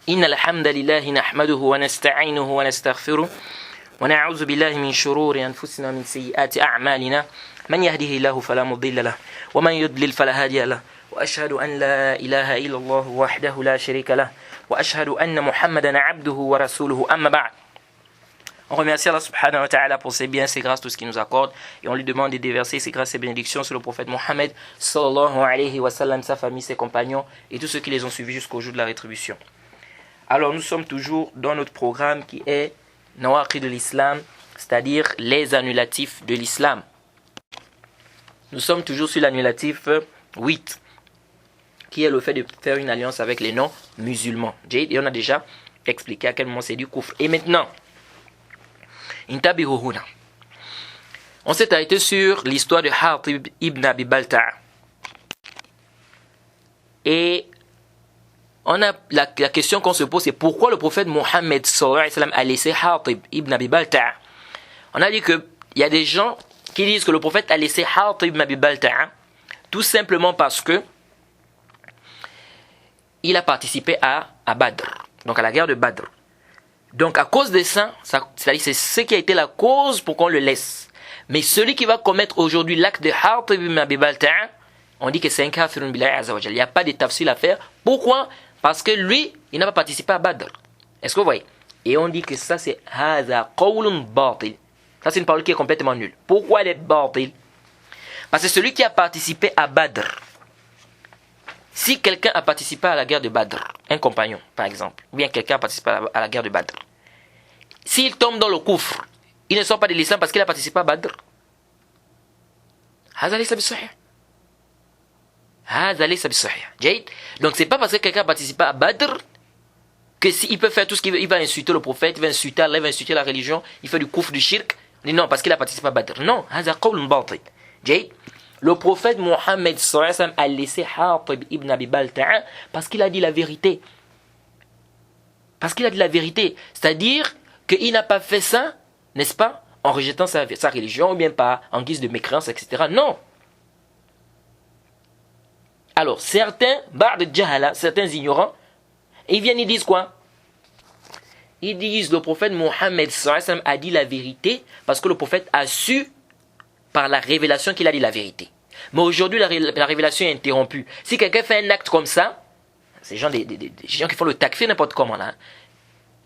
إن الحمد لله نحمده ونستعينه ونستغفره ونعوذ بالله من شرور أنفسنا ومن سيئات أعمالنا من يهده الله فلا مضل له ومن يضلل فلا هادي له وأشهد أن لا إله إلا الله وحده لا شريك له وأشهد أن محمدا عبده ورسوله أما بعد. On remercie Allah subhanahu wa ta'ala pour ses biens, ses grâces, tout ce qu'il nous accorde. Et on lui demande de déverser ses grâces et bénédictions sur le prophète Mohammed sallallahu alayhi wa sallam, sa famille, ses compagnons et tous ceux qui les ont suivis jusqu'au jour de la rétribution. Alors nous sommes toujours dans notre programme qui est Nawaqid de l'Islam, c'est-à-dire les annulatifs de l'Islam. Nous sommes toujours sur l'annulatif 8, qui est le fait de faire une alliance avec les non-musulmans. Et on a déjà expliqué à quel moment c'est du kufr. Et maintenant, on s'est arrêté sur l'histoire de Hatib ibn Abi Balta'a. Et on a la question qu'on se pose, c'est pourquoi le prophète Mohammed sallallahu alayhi wa sallam a laissé Hatib ibn Abi Balta'a. On a dit qu'il y a des gens qui disent que le prophète a laissé Hatib ibn Abi Balta'a tout simplement parce que il a participé à Badr, donc à la guerre de Badr. Donc à cause de ça, c'est-à-dire c'est ce qui a été la cause pour qu'on le laisse. Mais celui qui va commettre aujourd'hui l'acte de Hatib ibn Abi Balta'a, on dit que c'est un kafirun billahi azza wa jalla. Il n'y a pas de tafsil à faire. Pourquoi? Parce que lui, il n'a pas participé à Badr. Est-ce que vous voyez? Et on dit que ça c'est hadha qawlun batil. Ça c'est une parole qui est complètement nulle. Pourquoi elle est batil? Parce que celui qui a participé à Badr, si quelqu'un a participé à la guerre de Badr, un compagnon par exemple, ou bien quelqu'un a participé à la guerre de Badr, s'il tombe dans le kufr, il ne sort pas de l'islam parce qu'il a participé à Badr. Donc c'est pas parce que quelqu'un a participé à Badr que s'il peut faire tout ce qu'il veut, il va insulter le prophète, il va insulter Allah, il va insulter la religion, il fait du kufr, du shirk. On dit non, parce qu'il a participé à Badr. Non, le prophète Mohammed sallallahu alayhi wa sallam a laissé Hatib ibn Abi Balta'a parce qu'il a dit la vérité. Parce qu'il a dit la vérité. C'est-à-dire qu'il n'a pas fait ça, n'est-ce pas, en rejetant sa religion, ou bien pas en guise de mécréance, etc. Non. Alors, certains, Ba'd Jahala, certains ignorants, ils viennent, ils disent quoi? Ils disent le prophète Mohammed sallallahu alayhi wa sallam a dit la vérité parce que le prophète a su par la révélation qu'il a dit la vérité. Mais aujourd'hui, la révélation est interrompue. Si quelqu'un fait un acte comme ça, ces gens, des gens qui font le takfir n'importe comment là,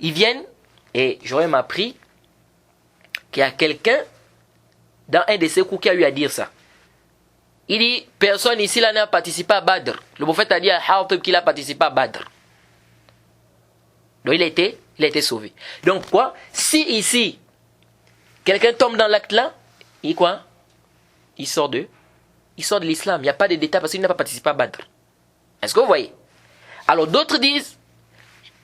ils viennent, et j'aurais même appris qu'il y a quelqu'un dans un de ses coups qui a eu à dire ça. Il dit, personne ici là n'a participé à Badr. Le prophète a dit à Hatib qu'il a participé à Badr. Donc il a été sauvé. Donc quoi? Si ici, quelqu'un tombe dans l'acte là, il quoi? Il sort de l'islam. Il n'y a pas de détails parce qu'il n'a pas participé à Badr. Est-ce que vous voyez? Alors d'autres disent,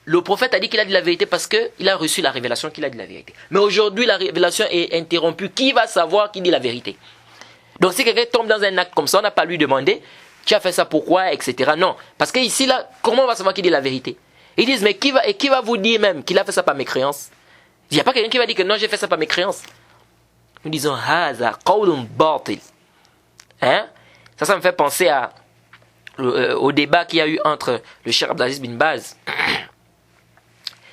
le prophète a dit qu'il a dit la vérité parce qu'il a reçu la révélation qu'il a dit la vérité. Mais aujourd'hui, la révélation est interrompue. Qui va savoir qui dit la vérité? Donc si quelqu'un tombe dans un acte comme ça, on n'a pas lui demander, tu as fait ça pourquoi, etc. Non. Parce que ici, là, comment on va savoir qui dit la vérité? Ils disent, mais qui va vous dire même qu'il a fait ça par mécréance? Il n'y a pas quelqu'un qui va dire que non, j'ai fait ça par mécréance. Nous disons Haza qawlun batil. Hein? Ça me fait penser au débat qu'il y a eu entre le Cheikh Abdelaziz bin Baz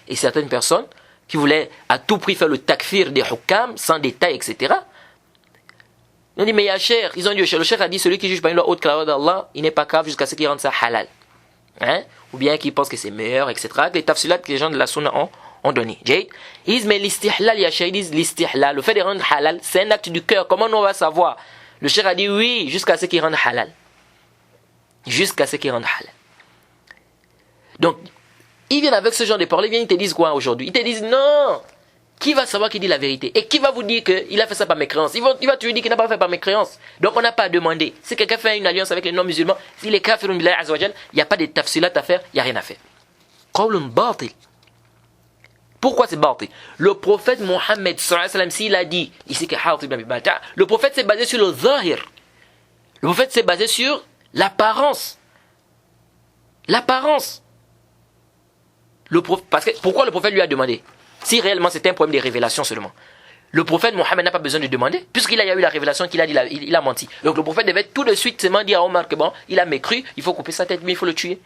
et certaines personnes qui voulaient à tout prix faire le takfir des hukam sans détail, etc. Ils ont dit, mais il y a Cheikh. Ils ont dit, le Cheikh a dit, celui qui juge par une loi haute que la loi d'Allah, il n'est pas grave jusqu'à ce qu'il rende ça halal. Hein? Ou bien qu'il pense que c'est meilleur, etc. Les tafsilat que les gens de la sunna ont donné. Ils disent, mais l'istihlal, ils disent l'istihlal, le fait de rendre halal, c'est un acte du cœur. Comment on va savoir? Le cheikh a dit oui, jusqu'à ce qu'il rende halal. Jusqu'à ce qu'il rende halal. Donc, ils viennent avec ce genre de paroles, ils te disent quoi aujourd'hui? Ils te disent non. Qui va savoir qui dit la vérité? Et qui va vous dire qu'il a fait ça par mécréance? Il va te dire qu'il n'a pas fait par mécréance. Donc on n'a pas à demander. Si quelqu'un fait une alliance avec les non-musulmans, s'il est kafirun billahi azza wa jalla, il n'y a pas de tafsilat à faire, il n'y a rien à faire. Qawlun batil. Pourquoi c'est batil? Le prophète Mohammed sallallahu alayhi wa sallam, s'il a dit ici que Hatib ibn Abi Balta'a, le prophète s'est basé sur le zahir. Le prophète s'est basé sur l'apparence. L'apparence. Parce que, pourquoi le prophète lui a demandé? Si réellement c'était un problème de révélation seulement. Le prophète Mohammed n'a pas besoin de demander, puisqu'il a eu la révélation qu'il a dit, il a menti. Donc le prophète devait tout de suite seulement dire à Omar que bon, il a mécru, il faut couper sa tête, mais il faut le tuer.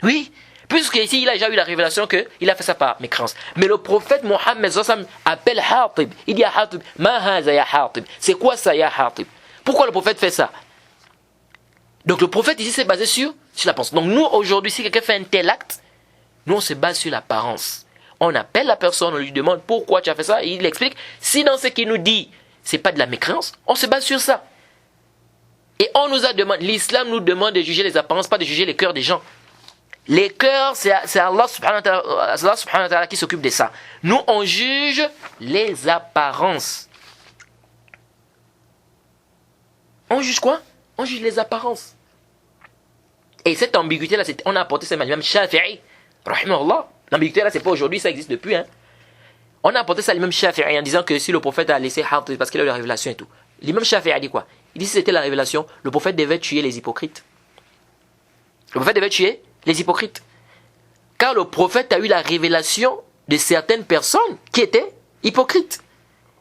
Oui, Puisqu'ici, il a déjà eu la révélation qu'il a fait ça par mécréance. Mais le prophète Mohammed appelle Hatib. Il dit à Hatib, Ma haza ya Hatib. C'est quoi ça, ya Hatib? Pourquoi le prophète fait ça? Donc le prophète ici s'est basé sur l'apparence. Donc nous, aujourd'hui, si quelqu'un fait un tel acte, nous, on se base sur l'apparence. On appelle la personne, on lui demande pourquoi tu as fait ça, et il explique. Si dans ce qu'il nous dit, c'est pas de la mécréance, on se base sur ça. Et on nous a demandé, l'islam nous demande de juger les apparences, pas de juger les cœurs des gens. Les cœurs, c'est Allah subhanahu wa ta'ala qui s'occupe de ça. Nous, on juge les apparences. On juge quoi? On juge les apparences. Et cette ambiguïté-là, on a apporté ça à l'imam Shafi'i, rahimahullah. L'ambiguïté là, c'est pas aujourd'hui, ça existe depuis. On a apporté ça à l'imam Shafi'i en disant que si le prophète a laissé Hatib parce qu'il a eu la révélation et tout. L'imam Shafi'i a dit quoi? Il dit si c'était la révélation, le prophète devait tuer les hypocrites. Le prophète devait tuer les hypocrites. Car le prophète a eu la révélation de certaines personnes qui étaient hypocrites.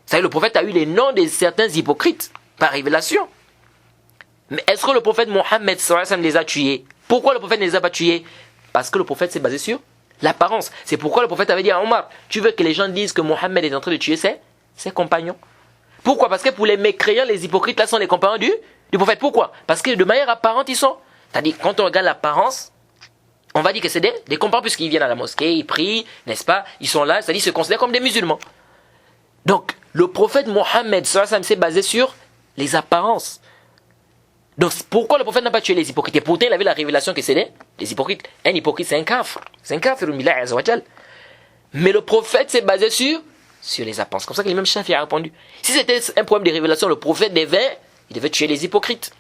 C'est-à-dire le prophète a eu les noms de certains hypocrites par révélation. Mais est-ce que le prophète Mohammed les a tués? Pourquoi le prophète ne les a pas tués? Parce que le prophète s'est basé sur l'apparence. C'est pourquoi le prophète avait dit à Omar, tu veux que les gens disent que Mohammed est en train de tuer ses compagnons? Pourquoi? Parce que pour les mécréants, les hypocrites là sont les compagnons du prophète. Pourquoi? Parce que de manière apparente, ils sont. C'est-à-dire, quand on regarde l'apparence, on va dire que c'est des compagnons puisqu'ils viennent à la mosquée, ils prient, n'est-ce pas? Ils sont là, c'est-à-dire ils se considèrent comme des musulmans. Donc, le prophète Mohammed s'est basé sur les apparences. Donc, pourquoi le prophète n'a pas tué les hypocrites? Et pourtant, il avait la révélation que c'est des hypocrites. Un hypocrite, c'est un kafir. C'est un kafir, mais le prophète s'est basé sur les apparences. C'est comme ça que l'imam Shafi'i a répondu. Si c'était un problème de révélation, le prophète devait tuer les hypocrites.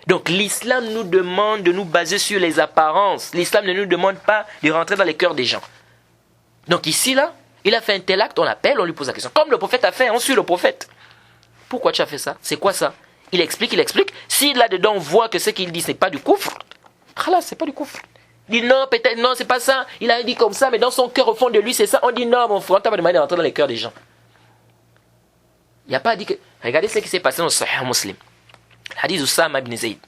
Donc, l'islam nous demande de nous baser sur les apparences. L'islam ne nous demande pas de rentrer dans les cœurs des gens. Donc, ici, là, il a fait un tel acte, on l'appelle, on lui pose la question. Comme le prophète a fait, on suit le prophète. Pourquoi tu as fait ça? C'est quoi ça? Il explique. Si là-dedans on voit que ce qu'il dit c'est pas du koufr, là c'est pas du koufr. Il dit non, peut-être, non, c'est pas ça. Il a dit comme ça, mais dans son cœur, au fond de lui, c'est ça. On dit non, mon frère, on t'a pas demandé d'entrer dans les cœurs des gens. Il n'y a pas dit que. Regardez ce qui s'est passé dans le Sahih Muslim. Le hadith Usama ibn Zayd.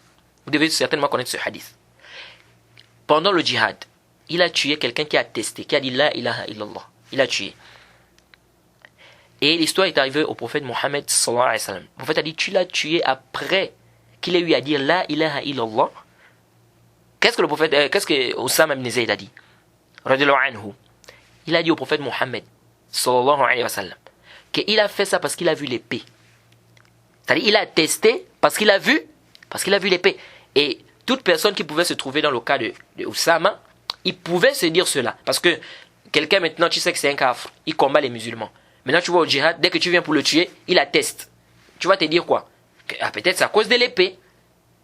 Vous devez certainement connaître ce hadith. Pendant le djihad, il a tué quelqu'un qui a attesté, qui a dit la ilaha illallah. Il a tué. Et l'histoire est arrivée au prophète Mohammed sallallahu alayhi wa sallam. Le prophète a dit, tu l'as tué après qu'il ait eu à dire la ilaha illallah. Qu'est-ce que Osama ibn Zayd a dit? Il a dit au prophète Mohammed sallallahu alayhi wa sallam qu'il a fait ça parce qu'il a vu l'épée. C'est-à-dire, il a attesté parce qu'il a vu l'épée. Et toute personne qui pouvait se trouver dans le cas de Osama, il pouvait se dire cela. Parce que quelqu'un maintenant, tu sais que c'est un kafir, il combat les musulmans. Maintenant, tu vois au djihad, dès que tu viens pour le tuer, il atteste. Tu vas te dire quoi? Peut-être c'est à cause de l'épée.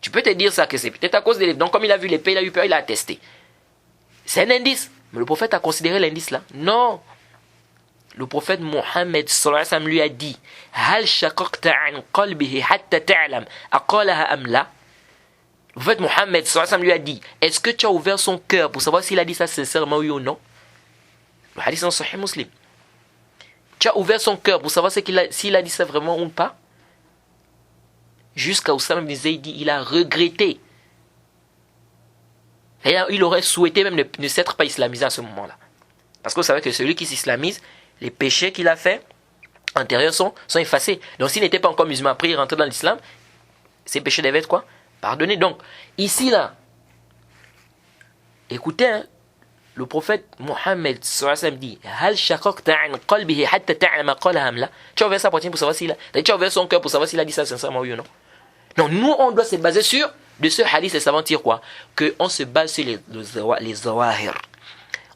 Tu peux te dire ça, que c'est peut-être à cause de l'épée. Donc, comme il a vu l'épée, il a eu peur, il a attesté. C'est un indice. Mais le prophète a considéré l'indice là? Non. Le prophète Mohammed sallallahu alayhi wa sallam lui a dit, Hal shaqaqta an qalbihi hatta ta'lam aqalaha am la? Le prophète Mohammed sallallahu alayhi wa sallam lui a dit, est-ce que tu as ouvert son cœur pour savoir s'il a dit ça sincèrement oui ou non? Le hadith dans Sahih Muslim. Tu as ouvert son cœur pour savoir s'il a dit ça vraiment ou pas? Jusqu'à Oussama ibn Zayd dit, il a regretté. Et il aurait souhaité même ne s'être pas islamisé à ce moment-là. Parce que vous savez que celui qui s'islamise, les péchés qu'il a fait antérieurs sont effacés. Donc s'il n'était pas encore musulman, après il rentrait dans l'islam, ses péchés devaient être quoi? Pardonnés. Donc, ici là, écoutez, le prophète Mohammed dit, Hal shaqaqta an qalbihi hatta ta'lama qalaha am la? Tu as ouvert sa poitrine pour savoir s'il a. Tu as ouvert son cœur pour savoir s'il a dit ça sincèrement oui ou non? Donc nous on doit se baser sur de ce hadith et savants dire quoi? Que on se base sur les zawahir.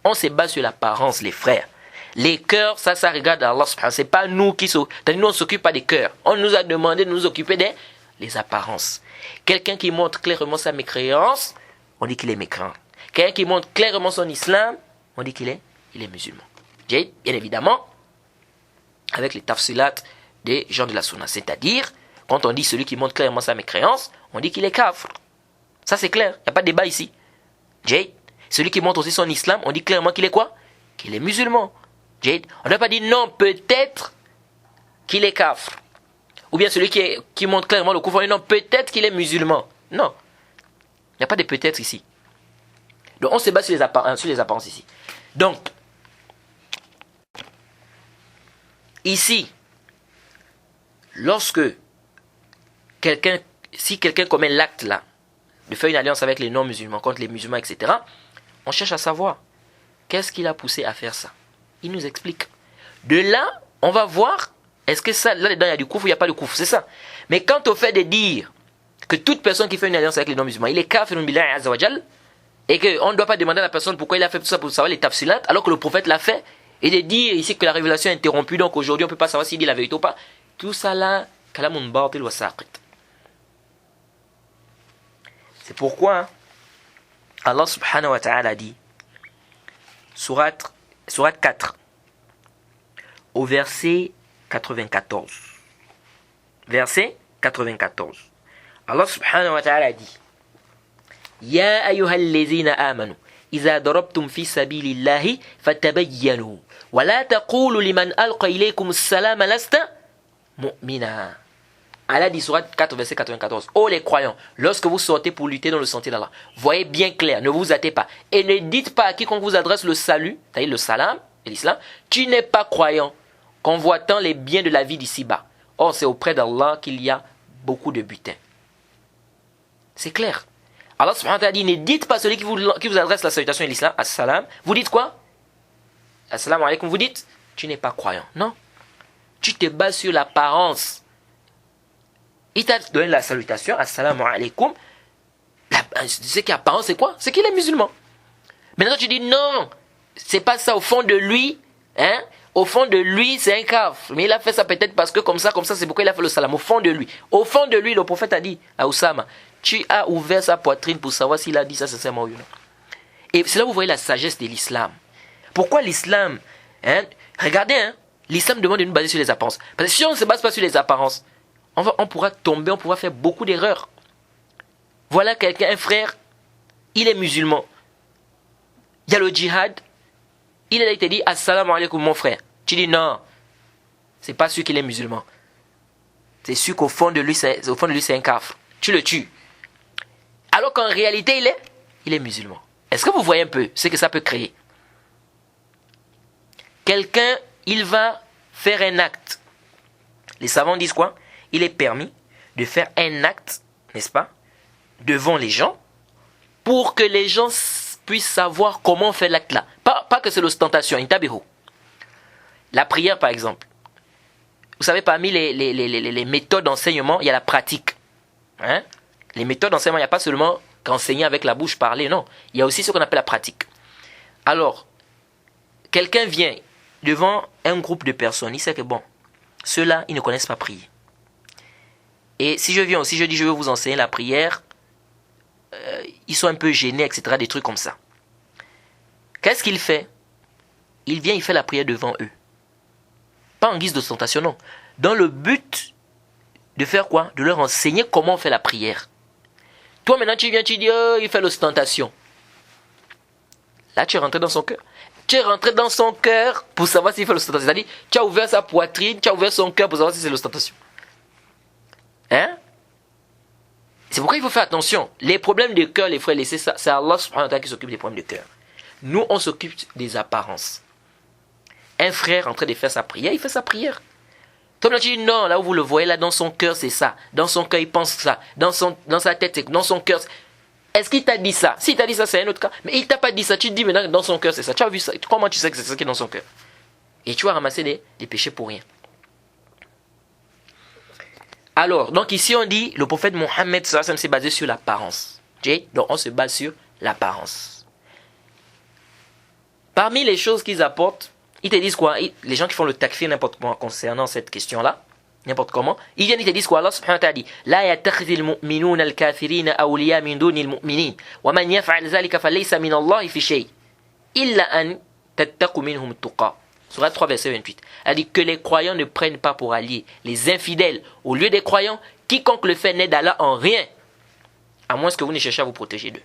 On se base sur l'apparence, les frères. Les cœurs, ça regarde Allah subhanahu. C'est pas nous qui nous on s'occupe pas des cœurs. On nous a demandé de nous occuper des apparences. Quelqu'un qui montre clairement sa mécréance, on dit qu'il est mécréant. Quelqu'un qui montre clairement son islam, on dit qu'il est musulman. Bien évidemment, avec les tafsilat des gens de la sunna. C'est-à-dire, quand on dit celui qui montre clairement sa mécréance, on dit qu'il est kafir. Ça c'est clair, il n'y a pas de débat ici. Jade, celui qui montre aussi son islam, on dit clairement qu'il est quoi? Qu'il est musulman. Jade, on n'a pas dit non, peut-être qu'il est kafir. Ou bien celui qui montre clairement le kufr, on dit non, peut-être qu'il est musulman. Non, il n'y a pas de peut-être ici. Donc on se base sur les apparences ici. Donc, ici, si quelqu'un commet l'acte là, de faire une alliance avec les non-musulmans, contre les musulmans, etc., on cherche à savoir, qu'est-ce qui l'a poussé à faire ça? Il nous explique. De là, on va voir, est-ce que ça, là-dedans, il y a du koufr ou il n'y a pas de koufr, c'est ça. Mais quant au fait de dire que toute personne qui fait une alliance avec les non-musulmans, il est kafirun billahi azza wa jal, et qu'on ne doit pas demander à la personne pourquoi il a fait tout ça pour savoir les tafsilat, alors que le prophète l'a fait, et de dire ici que la révélation est interrompue, donc aujourd'hui on ne peut pas savoir s'il dit la vérité ou pas. Tout ça là, kalamun batil wa saqit. C'est pourquoi Allah subhanahu wa ta'ala dit, Surat 4, au verset 94. Verset 94. Allah subhanahu wa ta'ala dit, Ya ayyuhallazina amanu, إذا ضربتم في سبيل الله فتبينوا ولا تقولوا لمن ألقى إليكم السلام لست مؤمنا. Allah dit Surat 4 verset 94. Oh les croyants, lorsque vous sortez pour lutter dans le sentier d'Allah, voyez bien clair, ne vous hâtez pas et ne dites pas à quiconque vous adresse le salut, c'est-à-dire le salam et l'islam, tu n'es pas croyant, convoitant les biens de la vie d'ici-bas. Or c'est auprès d'Allah qu'il y a beaucoup de butin. C'est clair. Allah subhanahu wa ta'ala dit, ne dites pas celui qui vous adresse la salutation et l'islam, as-salam, vous dites quoi? Assalamu alaikum, vous dites, tu n'es pas croyant. Non. Tu te bases sur l'apparence. Il t'a donné la salutation, assalamu alaikum. Ce qui est apparent, c'est quoi? C'est qu'il est musulman. Maintenant tu dis, non, c'est pas ça au fond de lui, hein? Au fond de lui, c'est un kafir. Mais il a fait ça peut-être parce que comme ça, c'est pourquoi il a fait le salam. Au fond de lui. Au fond de lui, le prophète a dit à Oussama, tu as ouvert sa poitrine pour savoir s'il a dit ça sincèrement ou non. Et c'est là où vous voyez la sagesse de l'islam. Pourquoi l'islam, hein? Regardez, hein? L'islam demande de nous baser sur les apparences. Parce que si on ne se base pas sur les apparences, on pourra tomber, on pourra faire beaucoup d'erreurs. Voilà quelqu'un, un frère, il est musulman. Il y a le djihad. Il a été dit, assalamu alaikum mon frère. Tu dis non, c'est pas sûr qu'il est musulman. C'est sûr qu'au fond de lui, c'est un kafir. Tu le tues. Alors qu'en réalité, il est musulman. Est-ce que vous voyez un peu ce que ça peut créer? Quelqu'un, il va faire un acte. Les savants disent quoi? Il est permis de faire un acte, n'est-ce pas, devant les gens, pour que les gens puissent savoir comment on fait l'acte-là. Pas que c'est l'ostentation, intabihu. La prière, par exemple. Vous savez, parmi les méthodes d'enseignement, il y a la pratique. Hein? Les méthodes d'enseignement, il n'y a pas seulement qu'enseigner avec la bouche, parler, non. Il y a aussi ce qu'on appelle la pratique. Alors, quelqu'un vient devant un groupe de personnes, il sait que bon, ceux-là, ils ne connaissent pas prier. Et si je viens aussi, je dis je vais vous enseigner la prière, ils sont un peu gênés, etc., des trucs comme ça. Qu'est-ce qu'il fait? Il vient, il fait la prière devant eux. Pas en guise d'ostentation, non. Dans le but de faire quoi? De leur enseigner comment on fait la prière. Toi maintenant tu viens, tu dis, oh, il fait l'ostentation. Là tu es rentré dans son cœur. Tu es rentré dans son cœur pour savoir s'il fait l'ostentation. C'est-à-dire, tu as ouvert sa poitrine, tu as ouvert son cœur pour savoir si c'est l'ostentation. Hein? C'est pourquoi il faut faire attention. Les problèmes de cœur, les frères, laissez ça. C'est Allah subhanahu wa ta'ala qui s'occupe des problèmes de cœur. Nous, on s'occupe des apparences. Un frère en train de faire sa prière, il fait sa prière. Toi, tu dis non, là où vous le voyez, là, dans son cœur, c'est ça. Dans son cœur, il pense ça. Dans sa tête, c'est dans son cœur. Est-ce qu'il t'a dit ça? S'il t'a dit ça, c'est un autre cas. Mais il t'a pas dit ça. Tu te dis maintenant, dans son cœur, c'est ça. Tu as vu ça. Comment tu sais que c'est ça qui est dans son cœur? Et tu vas ramasser des péchés pour rien. Alors, donc ici, on dit, le prophète Mohammed, ça s'est basé sur l'apparence. Donc, on se base sur l'apparence. Parmi les choses qu'ils apportent, ils te disent quoi? Les gens qui font le takfir n'importe comment concernant cette question-là, n'importe comment, ils viennent, ils te disent quoi? Allah subhanahu wa ta'ala dit, La yattakhidhil mu'minuna al-kafirina awliya min dunil mu'minin, wa man yaf'al dhalika falaysa min Allahi fi shay, illa an tattaqu minhum tuqa. Surat 3, verset 28. Elle dit que les croyants ne prennent pas pour alliés les infidèles au lieu des croyants, quiconque le fait n'aide Allah en rien, à moins que vous ne cherchez à vous protéger d'eux.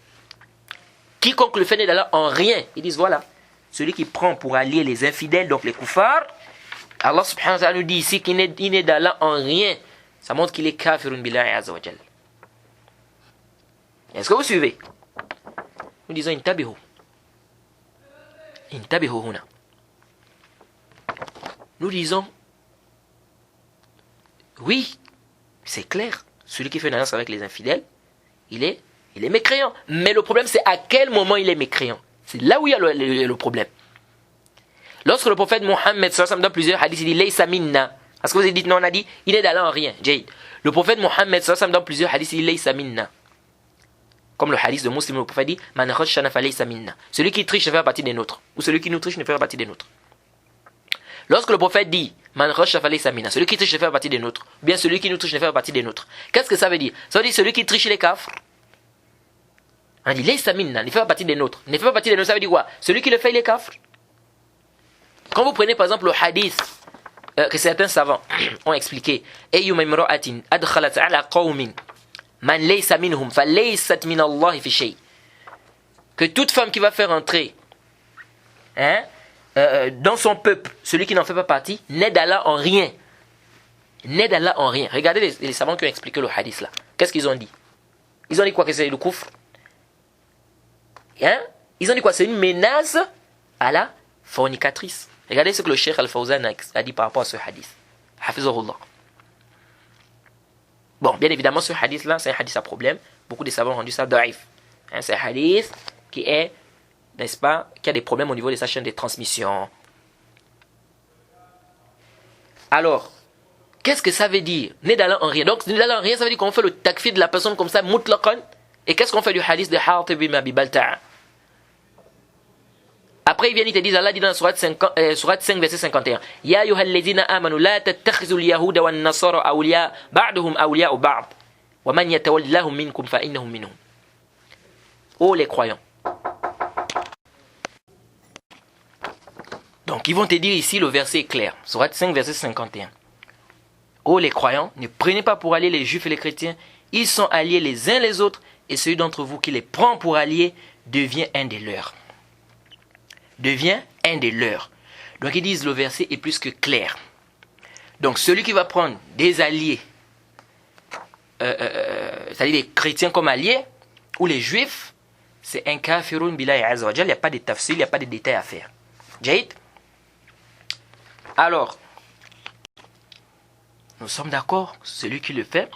Quiconque le fait n'aide Allah en rien. Ils disent voilà, celui qui prend pour allier les infidèles, donc les koufars, Allah subhanahu wa ta'ala nous dit ici qu'il n'aide Allah en rien. Ça montre qu'il est kafirun billahi azza wa jal. Est-ce que vous suivez? Nous disons intabihu. intabihu huna. Nous disons, oui, c'est clair, celui qui fait une alliance avec les infidèles, il est mécréant. Mais le problème, c'est à quel moment il est mécréant. C'est là où il y a le problème. Lorsque le prophète Mohammed, dans plusieurs hadiths, il dit Laysa minna. Parce que vous avez dit, non, on a dit, il n'est d'Allah en rien. Jade. Le prophète Mohammed, dans plusieurs hadiths, il dit Laysa minna. Comme le hadith de Muslim, le prophète dit Man khashana fa laysa minna. Celui qui triche ne fait pas partie des nôtres. Ou celui qui nous triche ne fait pas partie des nôtres. Lorsque le prophète dit Man khashana fa laysa minna, celui qui triche ne fait pas partie des nôtres. Ou bien celui qui nous triche ne fait pas partie des nôtres. Qu'est-ce que ça veut dire? Ça veut dire celui qui triche les kafrs. On dit Laysa minna, ne fait pas partie des nôtres. Ne fait pas partie des nôtres, ça veut dire quoi? Celui qui le fait, il est kafr. Quand vous prenez par exemple le hadith que certains savants ont expliqué, Ayyuma imra'atin adkhalat ala qawmin man laysa minhum fa laysat min Allah fi shay. Que toute femme qui va faire entrer dans son peuple, celui qui n'en fait pas partie, n'est d'Allah en rien. N'est d'Allah en rien. Regardez les savants qui ont expliqué le hadith là. Qu'est-ce qu'ils ont dit? Ils ont dit quoi? Que c'est le kufr. Ils ont dit quoi? C'est une menace à la fornicatrice. Regardez ce que le Cheikh Al-Fawzan a dit par rapport à ce hadith. Hafizahullah. Bon, bien évidemment, ce hadith-là, c'est un hadith à problème. Beaucoup de savants ont rendu ça daif. C'est un hadith qui est, n'est-ce pas, qui a des problèmes au niveau de sa chaîne de transmission. Alors, qu'est-ce que ça veut dire? Né d'Allah en rien. Donc, né d'Allah en rien, ça veut dire qu'on fait le takfir de la personne comme ça, mutlaqan. Et qu'est-ce qu'on fait du hadith de Hatib ibn Abi Balta'a? Après, il te dit, Allah dit dans la sourate 5, verset 51, Ya ayyuhal ladhina amanu la tattakhizul yahuda wan nasara awliya ba'duhum awliya ba'd wa man yatawallahum minkum fa innahum minhum. Oh les croyants. Donc, ils vont te dire ici, le verset est clair. Sourate 5, verset 51. Oh les croyants, ne prenez pas pour alliés les juifs et les chrétiens. Ils sont alliés les uns les autres et celui d'entre vous qui les prend pour alliés devient un des leurs. Devient un des leurs. Donc ils disent le verset est plus que clair. Donc celui qui va prendre des alliés, c'est-à-dire les chrétiens comme alliés, ou les juifs, c'est un kafirun billahi azza wa jal. Il n'y a pas de tafsir, il n'y a pas de détails à faire. Jahid. Alors, nous sommes d'accord, celui qui le fait,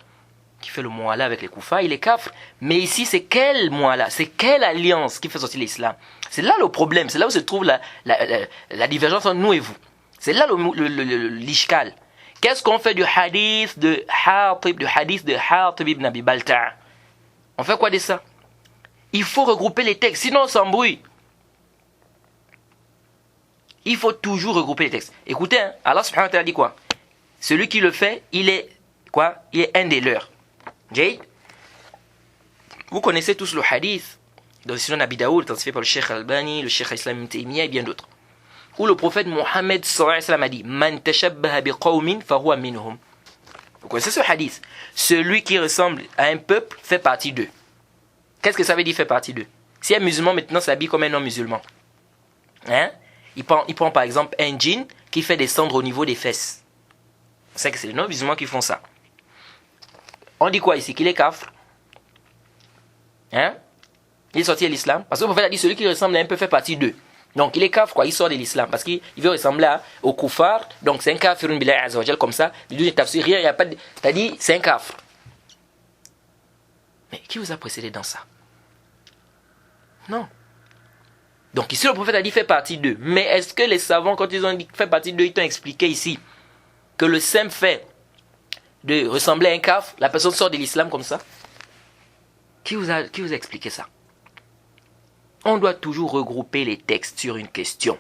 qui fait le mu'ala avec les koufars, il est kafir. Mais ici, c'est quel mu'ala? C'est quelle alliance qui fait sortir l'islam? C'est là le problème, c'est là où se trouve la divergence entre nous et vous. C'est là l'ishkal. Qu'est-ce qu'on fait du hadith de Hatib ibn Abi Balta'a? On fait quoi de ça? Il faut regrouper les textes, sinon on s'embrouille. Il faut toujours regrouper les textes. Écoutez, Allah subhanahu wa ta'ala dit quoi? Celui qui le fait, il est quoi? Il est un des leurs. Jay? Vous connaissez tous le hadith dans le Sunan Abi Daoud, transféré par le Cheikh Al-Albani, le Cheikh Islam Ibn Taymiyyah et bien d'autres, où le prophète Mohammed sallallahu alayhi wa sallam a dit Man tashabbaha bi qawmin fahuwa minhum. Vous connaissez ce hadith? Celui qui ressemble à un peuple fait partie d'eux. Qu'est-ce que ça veut dire fait partie d'eux? Si un musulman maintenant s'habille comme un non-musulman, il prend par exemple un djinn qui fait descendre au niveau des fesses. On sait que c'est les non-musulmans qui font ça. On dit quoi ici? Qu'il est kafr. Il est sorti de l'islam. Parce que le prophète a dit celui qui ressemble à un peu fait partie d'eux. Donc il est kafr quoi, il sort de l'islam. Parce qu'il veut ressembler au koufar. Donc c'est un kafirun billahi azza wa jal comme ça. Il dit tafsir, rien, il n'y a pas de... T'as dit c'est un kafr. Mais qui vous a précédé dans ça? Non. Donc ici le prophète a dit fait partie d'eux. Mais est-ce que les savants quand ils ont dit fait partie d'eux, ils t'ont expliqué ici que le simple fait de ressembler à un kafr, la personne sort de l'islam comme ça? Qui vous a expliqué ça? On doit toujours regrouper les textes sur une question.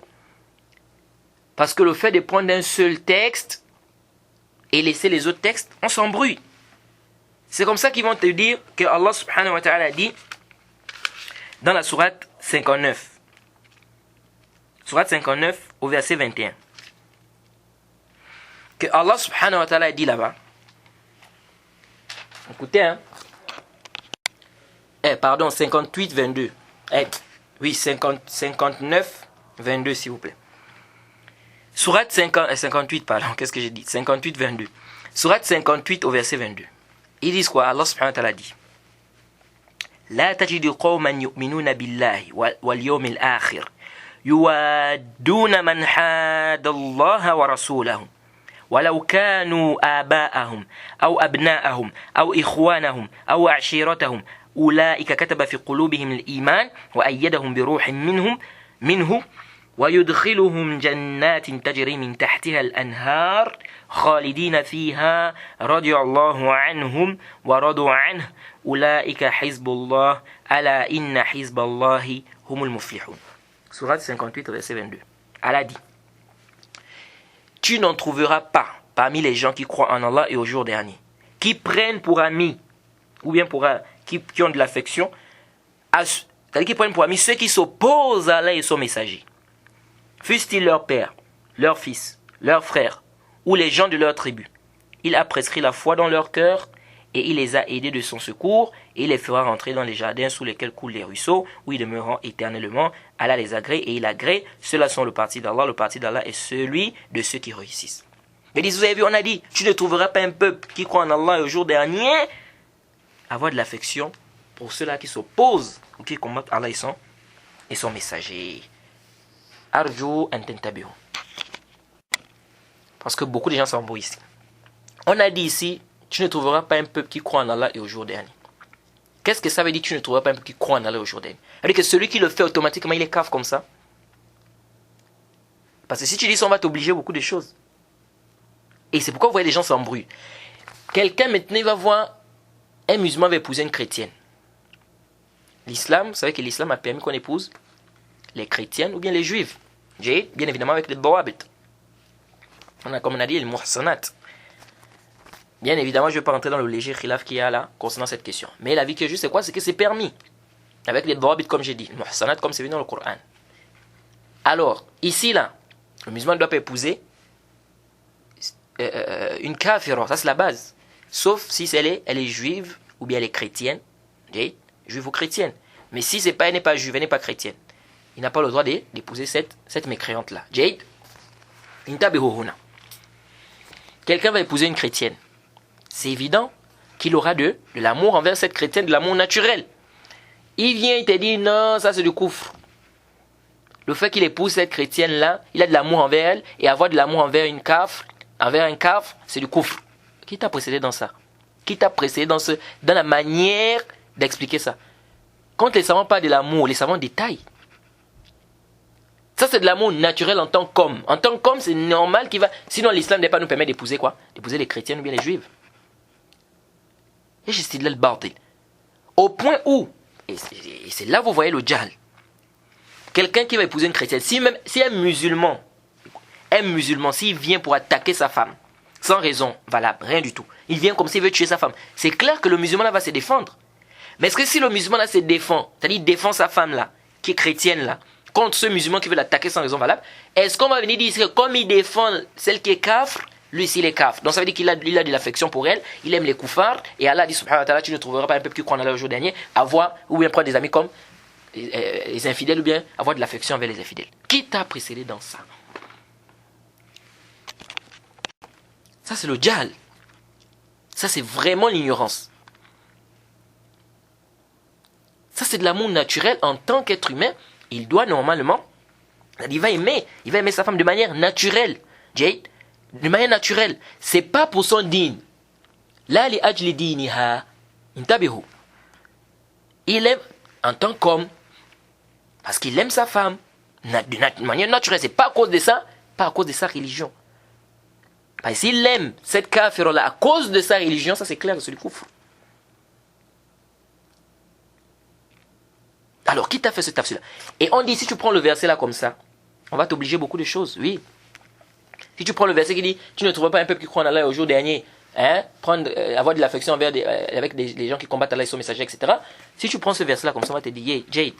Parce que le fait de prendre un seul texte et laisser les autres textes, on s'embrouille. C'est comme ça qu'ils vont te dire que Allah subhanahu wa ta'ala dit dans la sourate 59. Sourate 59 au verset 21. Que Allah subhanahu wa ta'ala dit là-bas. Écoutez, 58, 22. Oui, 59, 22, s'il vous plaît. Sourate 58, pardon, qu'est-ce que j'ai dit? 58, 22. Sourate 58 au verset 22. Ils disent quoi? Allah subhanahu wa ta'ala dit La tajidu qawman yu'minuna billahi wal yawmil akhir يوادون من حاد الله ورسوله ولو كانوا آباءهم أو أبناءهم أو إخوانهم أو عشيرتهم أولئك كتب في قلوبهم الإيمان وأيدهم بروح منه ويدخلهم جنات تجري من تحتها الأنهار خالدين فيها رضي الله عنهم ورضوا عنه أولئك حزب الله ألا إن حزب الله هم المفلحون. Surat 58 verset 22. Allah dit: tu n'en trouveras pas parmi les gens qui croient en Allah et au jour dernier, qui prennent pour amis ou bien qui ont de l'affection, c'est-à-dire qui prennent pour amis ceux qui s'opposent à Allah et son messager, fussent-ils leur père, leur fils, leurs frères ou les gens de leur tribu. Il a prescrit la foi dans leur cœur et il les a aidés de son secours et il les fera rentrer dans les jardins sous lesquels coulent les ruisseaux où ils demeureront éternellement. Allah les agrée et il agrée. Ceux-là sont le parti d'Allah. Le parti d'Allah est celui de ceux qui réussissent. Mais vous avez vu, on a dit, tu ne trouveras pas un peuple qui croit en Allah et au jour dernier avoir de l'affection pour ceux-là qui s'opposent ou qui combattent Allah et son messager. Arju an tantabihu. Parce que beaucoup de gens s'embrouillent ici. On a dit ici, tu ne trouveras pas un peuple qui croit en Allah et au jour dernier. Qu'est-ce que ça veut dire, tu ne trouveras pas un peuple qui croit en Allah et au jour dernier? Ça veut dire que celui qui le fait automatiquement, il est cave comme ça. Parce que si tu dis ça, on va t'obliger beaucoup de choses. Et c'est pourquoi vous voyez les gens s'embrouillent. Quelqu'un maintenant, il va voir un musulman va épouser une chrétienne. L'islam, vous savez que l'islam a permis qu'on épouse les chrétiennes ou bien les juifs. Bien évidemment avec les dawabit. Comme on a dit, les muhsanat. Bien évidemment, je ne vais pas rentrer dans le léger khilaf qu'il y a là concernant cette question. Mais la vie qui est juste, c'est quoi? C'est que c'est permis. Avec les dawabit, comme j'ai dit. Muhsanat, comme c'est venu dans le Coran. Alors, ici, là, le musulman ne doit pas épouser une kafira. Ça, c'est la base. Sauf si elle est juive ou bien elle est chrétienne. Juive ou chrétienne. Mais si elle n'est pas juive, elle n'est pas chrétienne, il n'a pas le droit d'épouser cette mécréante-là. Jade, quelqu'un va épouser une chrétienne. C'est évident qu'il aura de l'amour envers cette chrétienne, de l'amour naturel. Il vient, il te dit, non, ça c'est du koufr. Le fait qu'il épouse cette chrétienne-là, il a de l'amour envers elle, et avoir de l'amour envers un kafr, c'est du koufr. Qui t'a précédé dans ça? Qui t'a précédé dans la manière d'expliquer ça? Quand les savants parlent de l'amour, les savants détaillent. Ça, c'est de l'amour naturel en tant qu'homme. En tant qu'homme, c'est normal qu'il va... Sinon, l'islam n'est pas nous permet d'épouser quoi? D'épouser les chrétiennes ou bien les juifs. Et je le bordel. Au point où, et c'est là que vous voyez le djahal. Quelqu'un qui va épouser une chrétienne, si un musulman, s'il vient pour attaquer sa femme, sans raison valable, rien du tout, il vient comme s'il veut tuer sa femme, c'est clair que le musulman là va se défendre. Mais est-ce que si le musulman là se défend, c'est-à-dire il défend sa femme là, qui est chrétienne là, contre ce musulman qui veut l'attaquer sans raison valable, est-ce qu'on va venir dire que comme il défend celle qui est kafr, lui s'il est kafr, donc ça veut dire qu'il a de l'affection pour elle, il aime les koufars, et Allah dit subhanahu wa ta'ala, tu ne trouveras pas un peuple qui croit en Allah au jour dernier, ou bien prendre des amis comme les infidèles, ou bien avoir de l'affection envers les infidèles. Qui t'a précédé dans ça? Ça c'est le djahal. Ça c'est vraiment l'ignorance. Ça c'est de l'amour naturel en tant qu'être humain. Il doit normalement, il va aimer sa femme de manière naturelle. Jade, de manière naturelle. C'est pas pour son din. La li ajli diniha. Intabihu. Il aime en tant qu'homme. Parce qu'il aime sa femme. De manière naturelle. C'est pas à cause de ça. Pas à cause de sa religion. Parce qu'il aime cette kafira-là à cause de sa religion, ça c'est clair, c'est du koufr. Alors, qui t'a fait ce tafsir-là? Et on dit, si tu prends le verset là comme ça, on va t'obliger beaucoup de choses, oui. Si tu prends le verset qui dit, tu ne trouveras pas un peuple qui croit en Allah au jour dernier, avoir de l'affection avec des gens qui combattent Allah et son messager, etc. Si tu prends ce verset là comme ça, on va te dire, Jade.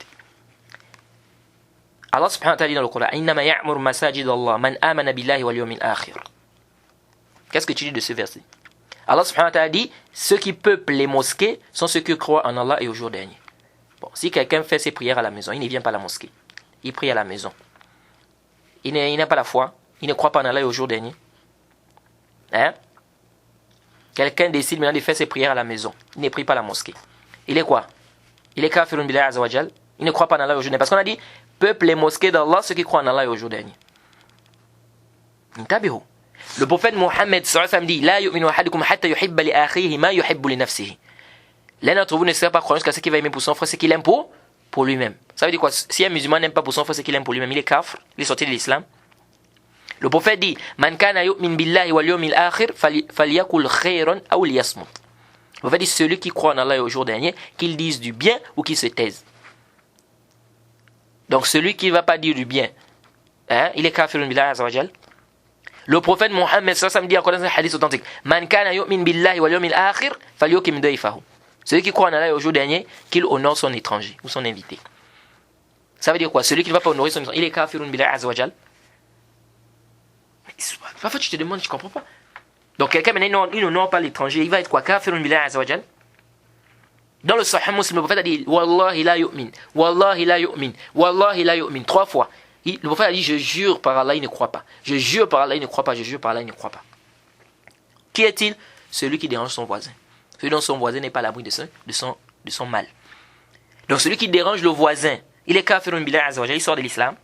Allah subhanahu wa ta'ala dit dans le Coran, Innama ya'mur masajid Allah, man amana billahi wal yawmil akhir. Qu'est-ce que tu dis de ce verset? Allah subhanahu wa ta'ala dit, ceux qui peuplent les mosquées sont ceux qui croient en Allah et au jour dernier. Bon, si quelqu'un fait ses prières à la maison, il ne vient pas à la mosquée. Il prie à la maison. Il n'a pas la foi. Il ne croit pas en Allah et au jour dernier. Quelqu'un décide maintenant de faire ses prières à la maison. Il ne prie pas à la mosquée. Il est quoi? Il est kafirun billahi azza wa jal. Il ne croit pas en Allah et au jour dernier. Parce qu'on a dit, peuple les mosquées d'Allah, ceux qui croient en Allah et au jour dernier. Le prophète Mohammed dit La yu'minu ahadukum hatta yuhibba li akhihi ma yuhibbu li nafsihi. L'un d'entre vous ne sera pas croyant jusqu'à ce qu'il va aimer pour son frère ce qu'il aime pour lui-même. Ça veut dire quoi? Si un musulman n'aime pas pour son frère ce qu'il aime pour lui-même, il est kafir, il est sorti de l'islam. Le prophète dit Man kana yu'min billahi wal yawmil akhir falyakul khayran aw liyasmut. Le prophète dit celui qui croit en Allah et au jour dernier, qu'il dise du bien ou qu'il se taise. Donc celui qui ne va pas dire du bien, il est kafirun billahi azza wa jal. Le prophète Mohammed sallallahu dit encore dans un hadith authentique Man kana yu'min billahi wal yawmil akhir falyukim dayfahu. Celui qui croit en Allah et au jour dernier, qu'il honore son étranger ou son invité. Ça veut dire quoi? Celui qui ne va pas honorer son étranger, il est kafirun billahi azza wa jal. Parfois tu te demandes, je ne comprends pas. Donc quelqu'un maintenant il n'honore pas l'étranger, il va être quoi? Kafirun billahi azza wa jal. Dans le Sahih Muslim, le prophète a dit Wallahi la yu'min, Wallahi la yu'min, Wallahi la yu'min, 3 fois. Le prophète a dit je jure par Allah, il ne croit pas. Je jure par Allah, il ne croit pas. Je jure par Allah, il ne croit pas. Qui est-il? Celui qui dérange son voisin. Celui dont son voisin n'est pas à l'abri de son mal. Donc celui qui dérange le voisin, il est kafirun billahi azza wa jalla, il sort de l'islam.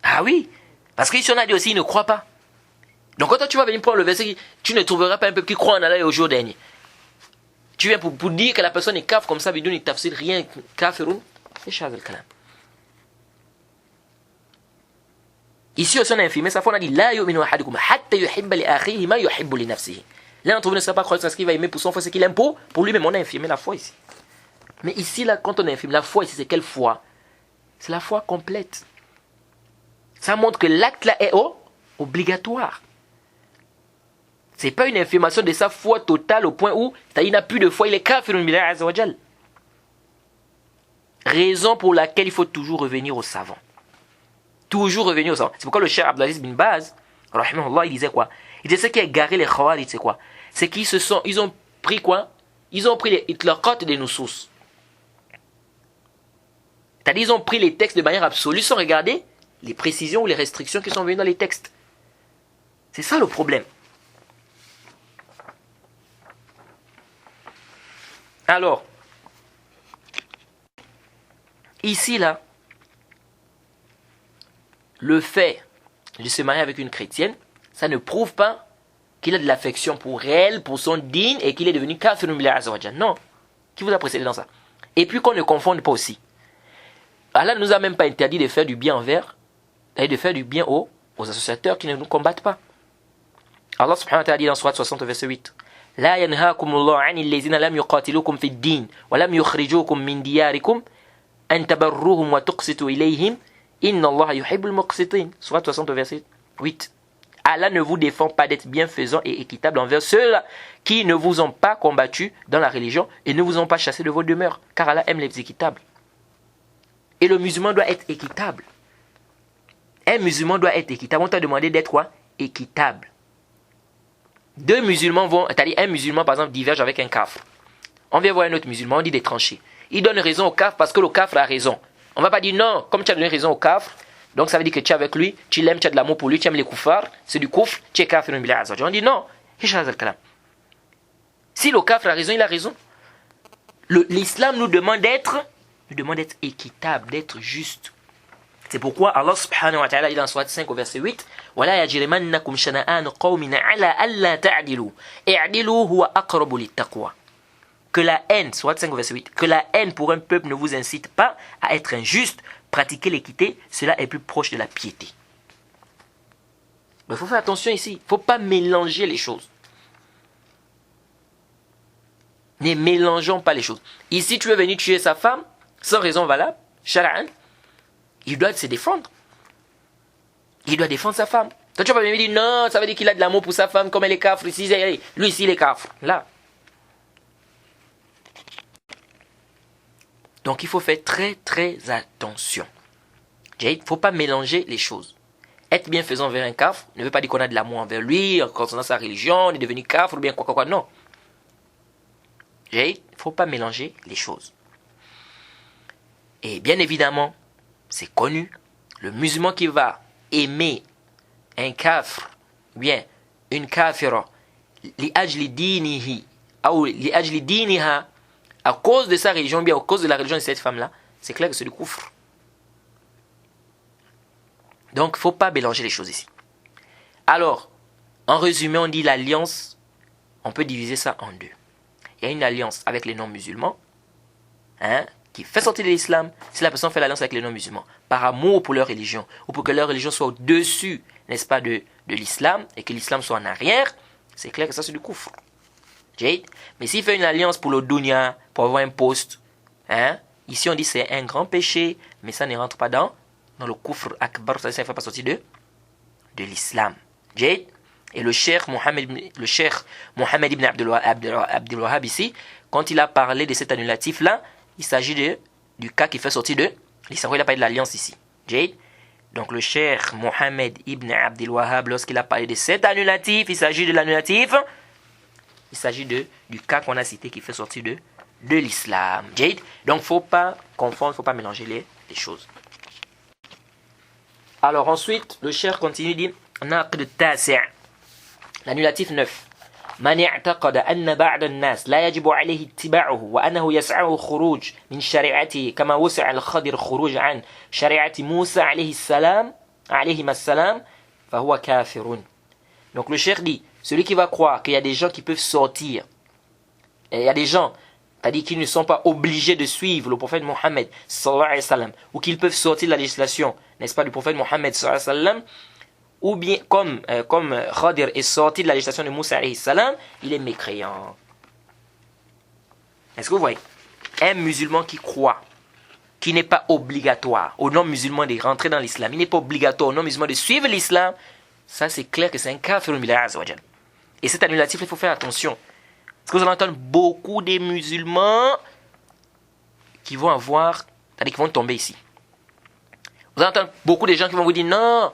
Ah oui, parce qu'ici on a dit aussi il ne croit pas. Donc quand toi tu vas venir prendre le verset, tu ne trouveras pas un peuple qui croit en Allah et au jour dernier. Tu viens pour dire que la personne est kafir comme ça, bidon, il tafsir rien, kafirun, c'est chaz al-kalam. Ici aussi on a infirmé, ça fois on a dit La yu'minu ahadukum hatta yuhibba li akhihi ma yuhibbu li nafsihi. L'un d'entre vous ne sera pas croyant parce qu'il va aimer pour son frère ce qu'il aime pour lui-même. On a infirmé la foi ici. Mais ici, là, quand on infirme la foi ici, c'est quelle foi? C'est la foi complète. Ça montre que l'acte là est obligatoire. C'est pas une infirmation de sa foi totale au point où il n'a plus de foi, il est kafirun billahi azza wa jal. Raison pour laquelle il faut toujours revenir au savant. Toujours revenir au savant. C'est pourquoi le cheikh Abdelaziz bin Baz, rahimahullah, il disait quoi? Il disait ce qui a égaré les Khawarij, c'est quoi? C'est ils ont pris quoi? Ils ont pris les itlaqat des nusus. C'est-à-dire ils ont pris les textes de manière absolue sans regarder les précisions ou les restrictions qui sont venues dans les textes. C'est ça le problème. Alors, ici là, le fait de se marier avec une chrétienne, ça ne prouve pas qu'il a de l'affection pour elle, pour son dîn, et qu'il est devenu kafirun billahi azza wa jalla. Non. Qui vous a précédé dans ça? Et puis qu'on ne confonde pas aussi. Allah ne nous a même pas interdit de faire du bien envers, et de faire du bien aux associateurs qui ne nous combattent pas. Allah subhanahu wa ta'ala dit dans Surat 60 verset 8 La yanhaakumullahu 'anil ladzina lam yuqatilukum fid din wa lam yukhrijukum min diyarikum an tabarruhum wa tuqsitu ilayhim inna Allah yuhibbul muqsitin. Surat 60 verset 8. Allah ne vous défend pas d'être bienfaisant et équitable envers ceux qui ne vous ont pas combattu dans la religion et ne vous ont pas chassé de vos demeures, car Allah aime les équitables. Et le musulman doit être équitable. Un musulman doit être équitable. On t'a demandé d'être quoi? Équitable. Deux musulmans c'est-à-dire un musulman par exemple diverge avec un kafir. On vient voir un autre musulman, on dit des tranchées. Il donne raison au kafir parce que le kafir a raison. On ne va pas dire non, comme tu as donné raison au kafir, donc ça veut dire que tu es avec lui, tu l'aimes, tu as de l'amour pour lui, tu aimes les koufars, c'est du koufr, tu es kafir billahi azza wa jalla. On dit non. Si le kafir a raison, il a raison. L'islam nous demande d'être équitable, d'être juste. C'est pourquoi Allah subhanahu wa ta'ala dit dans Surat 5 au verset 8 وَلَا يَجْرِمَنَّكُمْ شَنَآنُ قَوْمٍ عَلَىٰ أَلَّا تَعْدِلُوا اعْدِلُوا هُوَ أَقْرَبُ لِلتَّقْوَى. Que la haine, Surat 5 au verset 8, que la haine pour un peuple ne vous incite pas à être injuste, pratiquer l'équité, cela est plus proche de la piété. Mais il faut faire attention ici, il ne faut pas mélanger les choses. Ne mélangeons pas les choses. Ici, tu veux venir tuer sa femme, sans raison valable, shar'an, il doit se défendre. Il doit défendre sa femme. Toi, tu vas venir dire non, ça veut dire qu'il a de l'amour pour sa femme, comme elle est kafre, ici, lui ici, il est kafre. Là. Donc, il faut faire très, très attention. Il ne faut pas mélanger les choses. Être bienfaisant envers un kafre ne veut pas dire qu'on a de l'amour envers lui, en concernant sa religion, on est devenu kafre, ou bien quoi, non. Il ne faut pas mélanger les choses. Et bien évidemment, c'est connu, le musulman qui va aimer un kafir, bien une kafira, li ajli dinihi, ou li ajli diniha, à cause de sa religion, bien à cause de la religion de cette femme-là, c'est clair que c'est du kufr. Donc, il ne faut pas mélanger les choses ici. Alors, en résumé, on dit l'alliance, on peut diviser ça en deux. Il y a une alliance avec les non-musulmans, qui fait sortir de l'islam, si la personne fait l'alliance avec les non-musulmans, par amour pour leur religion, ou pour que leur religion soit au-dessus, n'est-ce pas, de l'islam, et que l'islam soit en arrière, c'est clair que ça c'est du kufr. Mais s'il fait une alliance pour le dunya, pour avoir un poste, ici on dit c'est un grand péché, mais ça ne rentre pas dans le kufr akbar, ça ne fait pas sortir de l'islam. Et le cheikh Mohammed ibn Abdul Wahhab ici, quand il a parlé de cet annulatif-là, il s'agit du cas qui fait sortir de l'islam. Il a parlé de l'alliance ici. Donc le cheikh Mohammed ibn Abdul Wahhab, lorsqu'il a parlé de cet annulatif, il s'agit de l'annulatif, il s'agit du cas qu'on a cité qui fait sortir de l'islam. Donc il ne faut pas confondre, il ne faut pas mélanger les choses. Alors ensuite, le cheikh continue, dit Naqd tasi', l'annulatif 9. من اعتقد أن بعض الناس لا يجب عليه اتباعه وأنه يسعه خروج من شريعته كما وسع الخضر خروج عن شريعة موسى عليه السلام فهو كافر. Donc le cheikh dit, celui qui va croire qu'il y a des gens qui peuvent sortir, et il y a des gens, c'est-à-dire qu'ils ne sont pas obligés de suivre le prophète Mohammed sallallahu alayhi wa sallam, ou qu'ils peuvent sortir de la législation, n'est-ce pas, du prophète Mohammed sallallahu alayhi wa sallam, ou bien comme Khadir est sorti de la législation de Moussa alayhi salam, il est mécréant. Est-ce que vous voyez? Un musulman qui croit, qui n'est pas obligatoire aux non-musulmans de rentrer dans l'islam, il n'est pas obligatoire aux non-musulmans de suivre l'islam, ça c'est clair que c'est un kafir billah azza wa jal. Et cet annulatif, il faut faire attention. Parce que vous allez entendre beaucoup de musulmans qui vont avoir, c'est-à-dire qui vont tomber ici. Vous allez entendre beaucoup de gens qui vont vous dire non,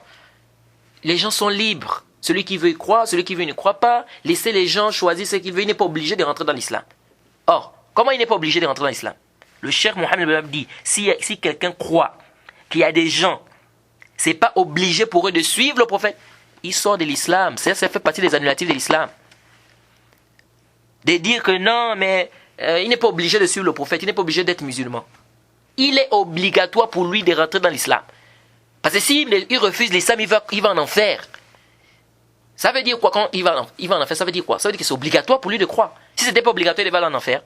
les gens sont libres. Celui qui veut y croire, celui qui veut ne croit pas. Laissez les gens choisir ce qu'ils veulent. Il n'est pas obligé de rentrer dans l'islam. Or, comment il n'est pas obligé de rentrer dans l'islam? Le cheikh Mohammed dit, si quelqu'un croit qu'il y a des gens, c'est pas obligé pour eux de suivre le prophète, il sort de l'islam. Ça fait partie des annulatifs de l'islam. De dire que non, mais il n'est pas obligé de suivre le prophète, il n'est pas obligé d'être musulman. Il est obligatoire pour lui de rentrer dans l'islam. Parce que s'il refuse l'islam, il va en enfer. Ça veut dire quoi quand il va en enfer? Ça veut dire quoi? Ça veut dire que c'est obligatoire pour lui de croire. Si ce n'était pas obligatoire, il va aller en enfer.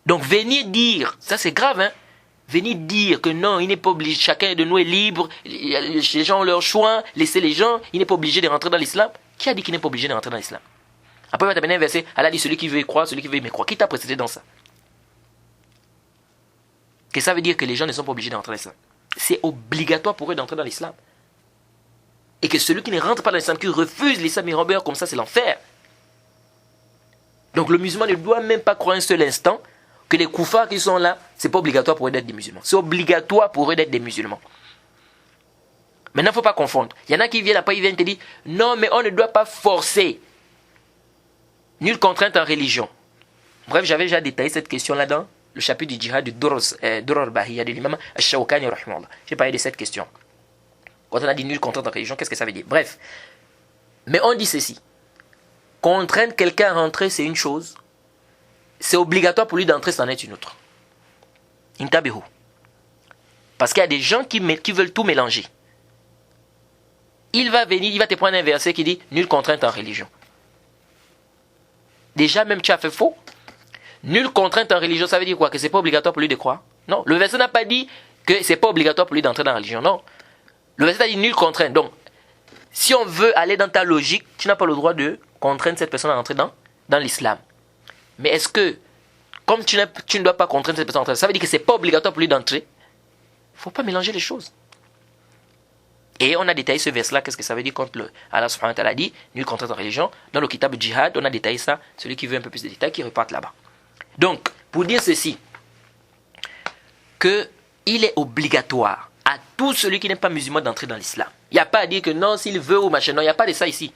Donc venir dire, ça c'est grave, venir dire que non, il n'est pas obligé, chacun de nous est libre, les gens ont leur choix, laissez les gens, il n'est pas obligé de rentrer dans l'islam. Qui a dit qu'il n'est pas obligé de rentrer dans l'islam? Après, il va t'amener un verset, Allah dit celui qui veut y croire, celui qui veut y croire. Qui t'a précédé dans ça? Que ça veut dire que les gens ne sont pas obligés de rentrer dans l'islam. C'est obligatoire pour eux d'entrer dans l'islam. Et que celui qui ne rentre pas dans l'islam, qui refuse l'islam et rebelle comme ça, c'est l'enfer. Donc le musulman ne doit même pas croire un seul instant que les koufars qui sont là, c'est pas obligatoire pour eux d'être des musulmans. C'est obligatoire pour eux d'être des musulmans. Maintenant, il ne faut pas confondre. Il y en a qui viennent après, ils viennent te dire, non, mais on ne doit pas forcer. Nulle contrainte en religion. Bref, j'avais déjà détaillé cette question-là dans le chapitre du djihad du Durar Bahiyya de l'imam Ash-Shawkani rahimahullah. J'ai parlé de cette question. Quand on a dit nulle contrainte en religion, qu'est-ce que ça veut dire? Bref. Mais on dit ceci. Contraindre quelqu'un à rentrer, c'est une chose. C'est obligatoire pour lui d'entrer, c'en est une autre. Intabihu. Parce qu'il y a des gens qui veulent tout mélanger. Il va te prendre un verset qui dit nulle contrainte en religion. Déjà, même tu as fait faux. Nulle contrainte en religion, ça veut dire quoi? Que c'est pas obligatoire pour lui de croire? Non. Le verset n'a pas dit que c'est pas obligatoire pour lui d'entrer dans la religion. Non. Le verset a dit nulle contrainte. Donc, si on veut aller dans ta logique, tu n'as pas le droit de contraindre cette personne à entrer dans l'islam. Mais est-ce que, comme tu ne dois pas contraindre cette personne à entrer, ça veut dire que c'est pas obligatoire pour lui d'entrer? Il ne faut pas mélanger les choses. Et on a détaillé ce verset-là, qu'est-ce que ça veut dire quand Allah subhanahu wa ta'ala dit nulle contrainte en religion. Dans le kitab djihad, on a détaillé ça. Celui qui veut un peu plus de détails, qui reparte là-bas. Donc, pour dire ceci, qu'il est obligatoire à tout celui qui n'est pas musulman d'entrer dans l'islam. Il n'y a pas à dire que non, s'il veut ou machin. Non, il n'y a pas de ça ici.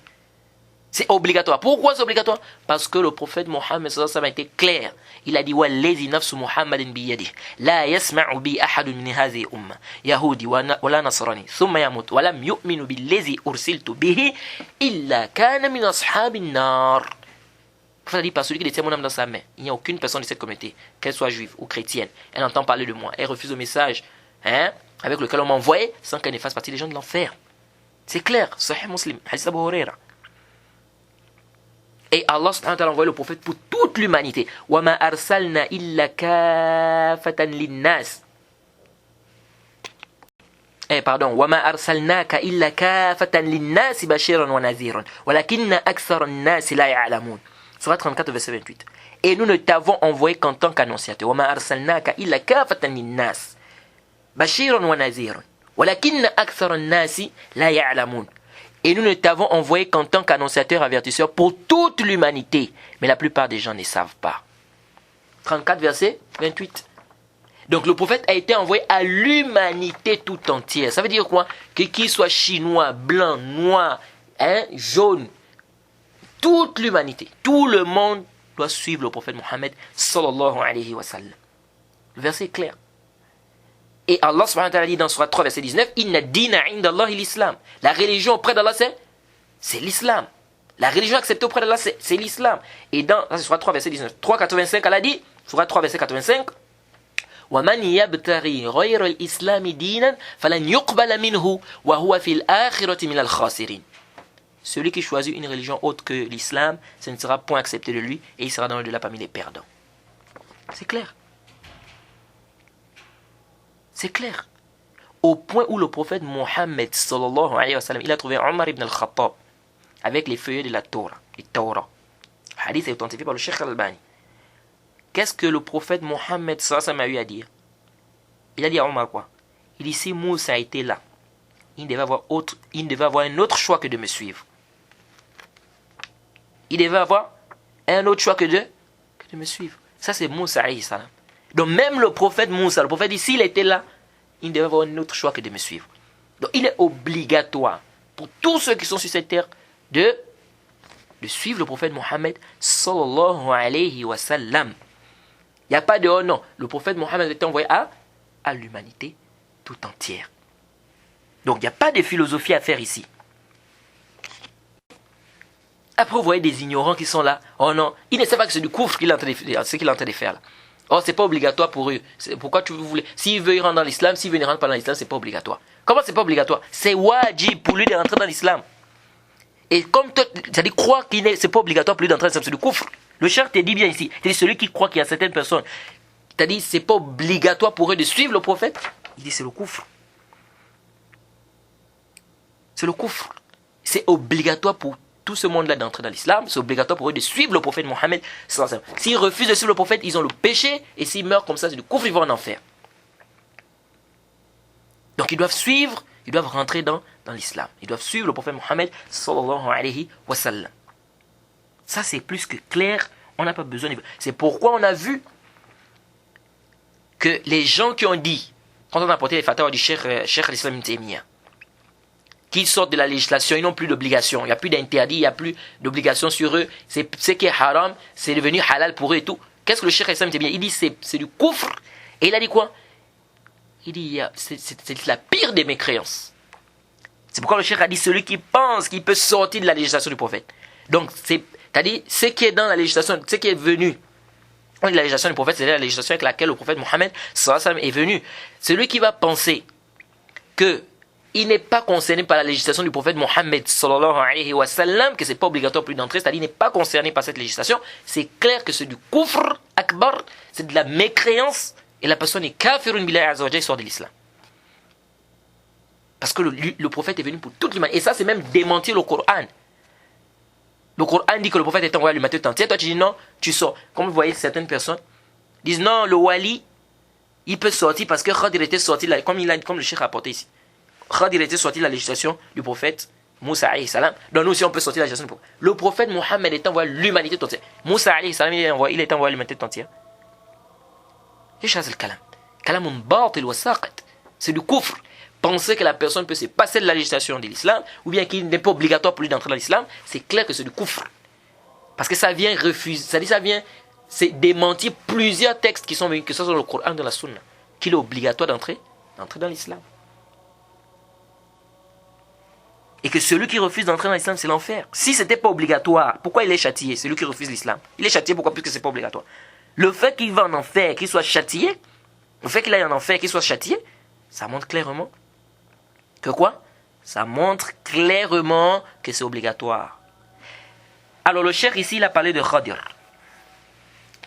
C'est obligatoire. Pourquoi c'est obligatoire? Parce que le prophète Mohammed sallallahu alayhi wa sallam a été clair. Il a dit Walladhi nafsu Muhammadin biyadih la yasma'u bi ahadun min hadhihi umma yahudi wala nasrani thumma yamut wa lam yu'minu billadhi ursiltu bihi illa kana min ashabin nar. Le prophète a dit par celui qui détient mon âme dans sa main, il n'y a aucune personne de cette communauté, qu'elle soit juive ou chrétienne, elle entend parler de moi, elle refuse le message avec lequel on m'a envoyé, sans qu'elle ne fasse partie des gens de l'enfer. C'est clair, Sahih Muslim, Hadith Abu Huraira. Et Allah subhanahu wa ta'ala a envoyé le prophète pour toute l'humanité. وَمَا أَرْسَلْنَا إِلَّا كَافَةً لِلنَّاسِ وَمَا أَرْسَلْنَاكَ إِلَّا كَافَةً لِلنَّاسِ بَشِيرًا وَنَذِيرًا وَلَكِنَّ أَكْثَرَ النَّاسِ لَا يَعْلَمُونَ. Surah 34, verset 28. Et nous ne t'avons envoyé qu'en tant qu'annonciateur. وَمَا أَرْسَلْنَاكَ إِلَّا كَافَةً لِلنَّاسِ بَشِيرًا وَنَذِيرًا وَلَكِنَّ أَكْثَرَ النَّاسِ لَا يَعْلَمُونَ. Et nous ne t'avons envoyé qu'en tant qu'annonciateur avertisseur pour toute l'humanité. Mais la plupart des gens ne savent pas. 34, verset 28. Donc le prophète a été envoyé à l'humanité tout entière. Ça veut dire quoi? Que qu'il soit chinois, blanc, noir, jaune, toute l'humanité, tout le monde doit suivre le prophète Mohammed sallallahu alayhi wa sallam. Le verset est clair. Et Allah subhanahu wa ta'ala dit dans Surah 3, verset 19, Inna dina inda Allah l'islam. La religion auprès d'Allah, c'est l'islam. La religion acceptée auprès d'Allah, c'est l'islam. Et dans Surah 3, verset 19, 3,85, Allah dit, Surah 3, verset 85, وَمَنْ يَبْتَغِي غَيْرَ الْإِسْلَامِ دِينًا فَلَنْ يُقْبَلَ مِنْهُ وَهُوَ فِي الْآخِرَةِ مِنَ الْخَاسِرِينَ. Celui qui choisit une religion autre que l'islam, ce ne sera point accepté de lui et il sera dans le delà parmi les perdants. C'est clair. C'est clair. Au point où le prophète Mohammed sallallahu alayhi wa sallam, il a trouvé Omar ibn al-Khattab avec les feuillets de la Torah. Le hadith est authentifié par le Cheikh Al-Albani. Qu'est-ce que le prophète Mohammed sallallahu alayhi wa sallam a eu à dire? Il a dit à Omar quoi? Il dit si Moussa était là, il devait avoir un autre choix que de me suivre. Il devait avoir un autre choix que de me suivre. Ça c'est Moussa alayhi salam. Donc même le prophète Moussa, le prophète dit s'il était là, il devait avoir un autre choix que de me suivre. Donc il est obligatoire pour tous ceux qui sont sur cette terre de suivre le prophète Mohammed sallallahu alayhi wa sallam. Il n'y a pas de oh non, le prophète Mohammed a été envoyé à l'humanité tout entière. Donc il n'y a pas de philosophie à faire ici. Après vous voyez des ignorants qui sont là, oh non, ils ne savent pas que c'est du coufre qu'il est en train de faire, ce qu'il est en train de faire là. Oh, c'est pas obligatoire pour eux. Pourquoi tu voulais? S'il veut y rentrer dans l'islam, s'il veut ne rentrer pas dans l'islam, c'est pas obligatoire. Comment c'est pas obligatoire? C'est wajib pour lui de rentrer dans l'islam. Et comme toi, c'est-à-dire croire qu'il c'est pas obligatoire pour lui d'entrer dans l'islam, c'est du coufre. Le cheikh te dit bien ici, c'est celui qui croit qu'il y a certaines personnes, c'est-à-dire c'est pas obligatoire pour eux de suivre le prophète, il dit c'est le coufre. C'est le coufre. C'est obligatoire pour tout ce monde-là d'entrer dans l'islam, c'est obligatoire pour eux de suivre le prophète Mohammed. S'ils refusent de suivre le prophète, ils ont le péché, et s'ils meurent comme ça, c'est du coufre, ils vont en enfer. Donc ils doivent suivre, ils doivent rentrer dans l'islam. Ils doivent suivre le prophète Mohammed sallallahu alayhi wa sallam. Ça c'est plus que clair, on n'a pas besoin de... C'est pourquoi on a vu que les gens qui ont dit, quand on a apporté les fatwas du Cheikh al-Islam ibn Taymiyyah, qui sortent de la législation, ils n'ont plus d'obligation, il n'y a plus d'interdit, il n'y a plus d'obligation sur eux, c'est ce qui est haram, c'est devenu halal pour eux et tout. Qu'est-ce que le Cheikh al-Islam Taymiyyah? Il dit c'est du coufre, et il a dit quoi? Il dit c'est la pire des mécréances. C'est pourquoi le Cheikh a dit celui qui pense qu'il peut sortir de la législation du prophète. Donc c'est-à-dire ce qui est dans la législation, ce qui est venu la législation du prophète, c'est la législation avec laquelle le prophète Mohammed sallallahu alayhi wa sallam est venu. Celui qui va penser que il n'est pas concerné par la législation du prophète Mohammed sallallahu alayhi wa sallam, que c'est pas obligatoire pour lui d'entrer, c'est-à-dire il n'est pas concerné par cette législation, c'est clair que c'est du kufr akbar, c'est de la mécréance, et la personne est kafirun billahi azza wa jalla, sort de l'islam. Parce que le prophète est venu pour toute l'humanité, et ça c'est même démentir le Coran. Le Coran dit que le prophète est envoyé à l'humanité tout entière, toi tu dis non, tu sors. Comme vous voyez certaines personnes disent non, le wali, il peut sortir parce que Khadir était sorti, comme le cheikh a rapporté ici. Khadir était sorti de la législation du prophète Moussa alayhi salam. Donc nous aussi on peut sortir de la législation du prophète. Le prophète Mohammed est envoyé à l'humanité tout entière. Moussa alayhi salam il est envoyé à l'humanité tout entière. C'est du kufr. Penser que la personne peut se passer de la législation de l'islam, ou bien qu'il n'est pas obligatoire pour lui d'entrer dans l'islam, c'est clair que c'est du kufr. Parce que ça vient refuser, ça vient démentir plusieurs textes qui sont venus, que ce soit dans le Coran, dans la Sunna, qu'il est obligatoire d'entrer dans l'islam. Et que celui qui refuse d'entrer dans l'islam, c'est l'enfer. Si ce n'était pas obligatoire, pourquoi il est châtié, celui qui refuse l'islam? Il est châtié pourquoi? Puisque ce n'est pas obligatoire. Le fait qu'il va en enfer, qu'il soit châtié, le fait qu'il aille en enfer, qu'il soit châtié, Ça montre clairement que quoi? Ça montre clairement que c'est obligatoire. Alors le cheikh ici, il a parlé de Khadir.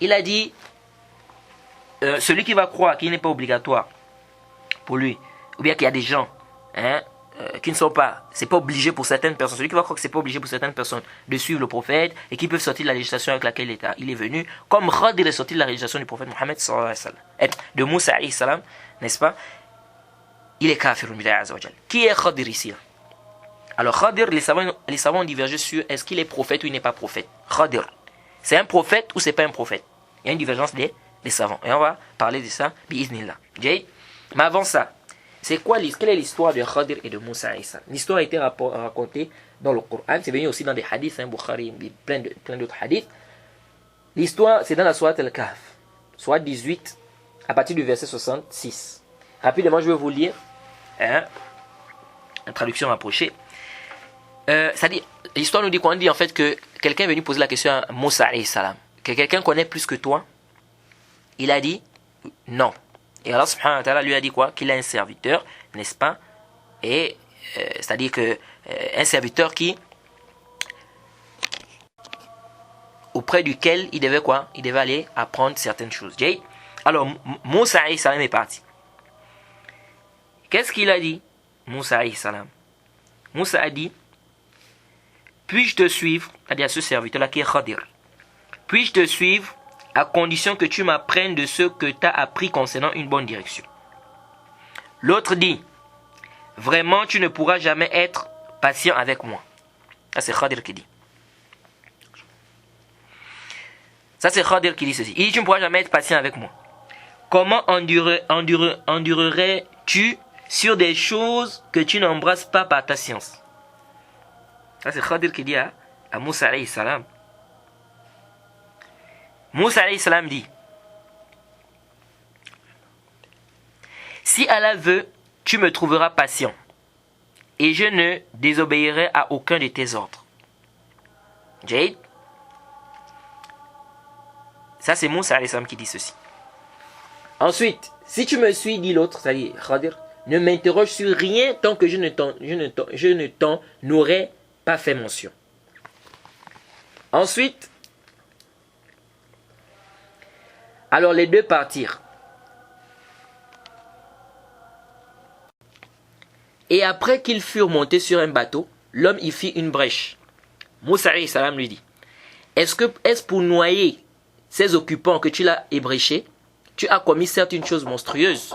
Il a dit, celui qui va croire qu'il n'est pas obligatoire pour lui, ou bien qu'il y a des gens qui ne sont pas, c'est pas obligé pour certaines personnes, celui qui va croire que c'est pas obligé pour certaines personnes de suivre le prophète et qui peuvent sortir de la législation avec laquelle il est venu, comme Khadir est sorti de la législation du prophète Mohammed sallallahu alayhi wa sallam, de Moussa alayhi salam, n'est-ce pas? Il est kafir billahi azza wa jal. Qui est Khadir ici? Alors Khadir, les savants ont divergé sur est-ce qu'il est prophète ou il n'est pas prophète. Khadir, c'est un prophète ou c'est pas un prophète? Il y a une divergence des savants. Et on va parler de ça, bi'iznillah. Mais avant ça, quelle est l'histoire de Khadir et de Moussa alayhi salam? L'histoire a été racontée dans le Coran, c'est venu aussi dans des hadiths, Bukhari, plein d'autres hadiths. L'histoire, c'est dans la sourate Al-Kahf, sourate 18, à partir du verset 66. Rapidement, je vais vous lire une traduction rapprochée. C'est-à-dire, l'histoire nous dit qu'on dit en fait que quelqu'un est venu poser la question à Moussa alayhi salam, que quelqu'un connaît plus que toi. Il a dit non. Et Allah subhanahu wa ta'ala lui a dit quoi? Qu'il a un serviteur, n'est-ce pas? Et c'est-à-dire que un serviteur qui auprès duquel il devait quoi? Il devait aller apprendre certaines choses. Alors Moussa alayhi salam est parti. Qu'est-ce qu'il a dit? Moussa alayhi salam. Moussa a dit, puis-je te suivre, c'est-à-dire à ce serviteur-là qui est Khadir, puis-je te suivre à condition que tu m'apprennes de ce que tu as appris concernant une bonne direction. L'autre dit, vraiment tu ne pourras jamais être patient avec moi. Ça c'est Khadir qui dit. Ça c'est Khadir qui dit ceci. Il dit, tu ne pourras jamais être patient avec moi. Comment endurerais-tu sur des choses que tu n'embrasses pas par ta science? Ça c'est Khadir qui dit à Moussa alayhi salam. Moussa alayhi salam dit, si Allah veut, tu me trouveras patient et je ne désobéirai à aucun de tes ordres. Jade. Ça c'est Moussa alayhi salam qui dit ceci. Ensuite, si tu me suis, dit l'autre, c'est-à-dire Khadir, ne m'interroge sur rien tant que je ne t'en aurai pas fait mention. Ensuite, alors les deux partirent. Et après qu'ils furent montés sur un bateau, l'homme y fit une brèche. Moussa alayhi salam lui dit, est-ce pour noyer ces occupants que tu l'as ébréché? Tu as commis certes une chose monstrueuse.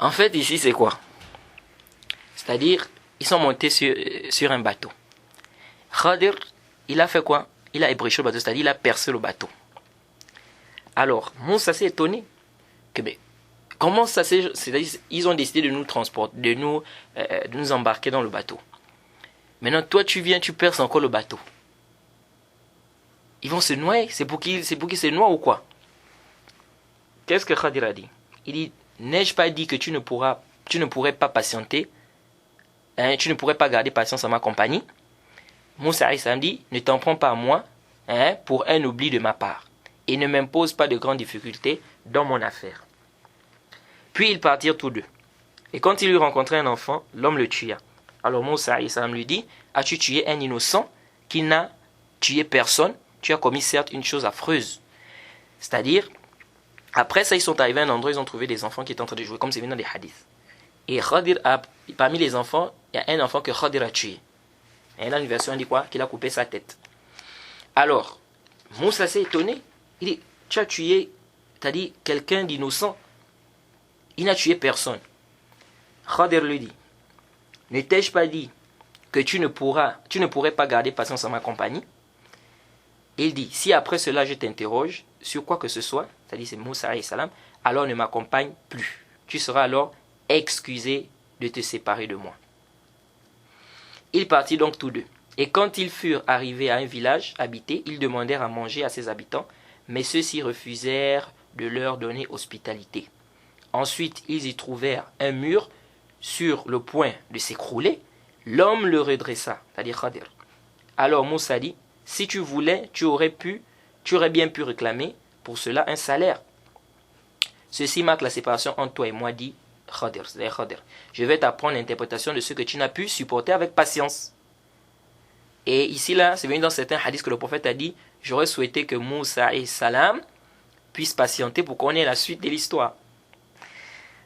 En fait, ici, c'est quoi? C'est-à-dire, ils sont montés sur un bateau. Khadir, il a fait quoi? Il a ébréché le bateau, c'est-à-dire il a percé le bateau. Alors, Moussa s'est étonné. Mais comment ça s'est... C'est-à-dire, ils ont décidé de nous transporter, de nous embarquer dans le bateau. Maintenant, toi, tu viens, tu perces encore le bateau. Ils vont se noyer. C'est pour qu'ils se noient ou quoi? Qu'est-ce que Khadir a dit? Il dit, n'ai-je pas dit que tu ne pourrais pas patienter, tu ne pourrais pas garder patience à ma compagnie? Moussa alayhi salam dit, ne t'en prends pas à moi pour un oubli de ma part et ne m'impose pas de grandes difficultés dans mon affaire. Puis ils partirent tous deux. Et quand il eut rencontré un enfant, l'homme le tua. Alors Moussa alayhi salam lui dit, as-tu tué un innocent qui n'a tué personne? Tu as commis certes une chose affreuse. C'est-à-dire, après ça, ils sont arrivés à un endroit, ils ont trouvé des enfants qui étaient en train de jouer, comme c'est venu dans les hadiths. Et Khadir, parmi les enfants, il y a un enfant que Khadir a tué. Et dans une version, on dit quoi? Qu'il a coupé sa tête. Alors, Moussa s'est étonné. Il dit, tu as tué, t'as dit, quelqu'un d'innocent. Il n'a tué personne. Khadir lui dit, ne t'ai-je pas dit que tu ne pourrais pas garder patience à ma compagnie? Il dit, si après cela je t'interroge sur quoi que ce soit, c'est-à-dire c'est Moussa alayhi salam, alors ne m'accompagne plus. Tu seras alors excusé de te séparer de moi. Ils partirent donc tous deux. Et quand ils furent arrivés à un village habité, ils demandèrent à manger à ses habitants, mais ceux-ci refusèrent de leur donner hospitalité. Ensuite, ils y trouvèrent un mur sur le point de s'écrouler. L'homme le redressa, c'est-à-dire Khadir. Alors Moussa dit, si tu voulais, tu aurais bien pu réclamer pour cela un salaire. Ceci marque la séparation entre toi et moi, dit Khadir. C'est-à-dire Khadir. Je vais t'apprendre l'interprétation de ce que tu n'as pu supporter avec patience. Et ici, là, c'est venu dans certains hadiths que le prophète a dit, j'aurais souhaité que Moussa et Salam puissent patienter pour qu'on ait la suite de l'histoire.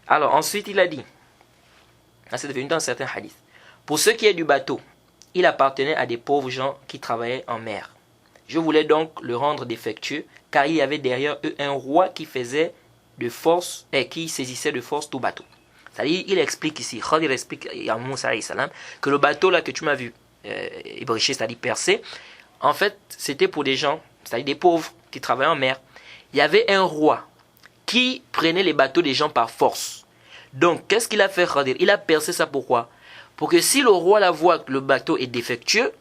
Alors, ensuite, il a dit, c'est devenu dans certains hadiths, pour ce qui est du bateau, il appartenait à des pauvres gens qui travaillaient en mer. Je voulais donc le rendre défectueux, car il y avait derrière eux un roi qui faisait de force, et qui saisissait de force tout bateau. C'est-à-dire, il explique ici, Khadir explique à Moussa et Salam, que le bateau là que tu m'as vu ébréché, c'est-à-dire percé, en fait, c'était pour des gens, c'est-à-dire des pauvres qui travaillaient en mer. Il y avait un roi qui prenait les bateaux des gens par force. Donc, qu'est-ce qu'il a fait, Khadir? Il a percé ça pourquoi? Pour que si le roi la voit que le bateau est défectueux,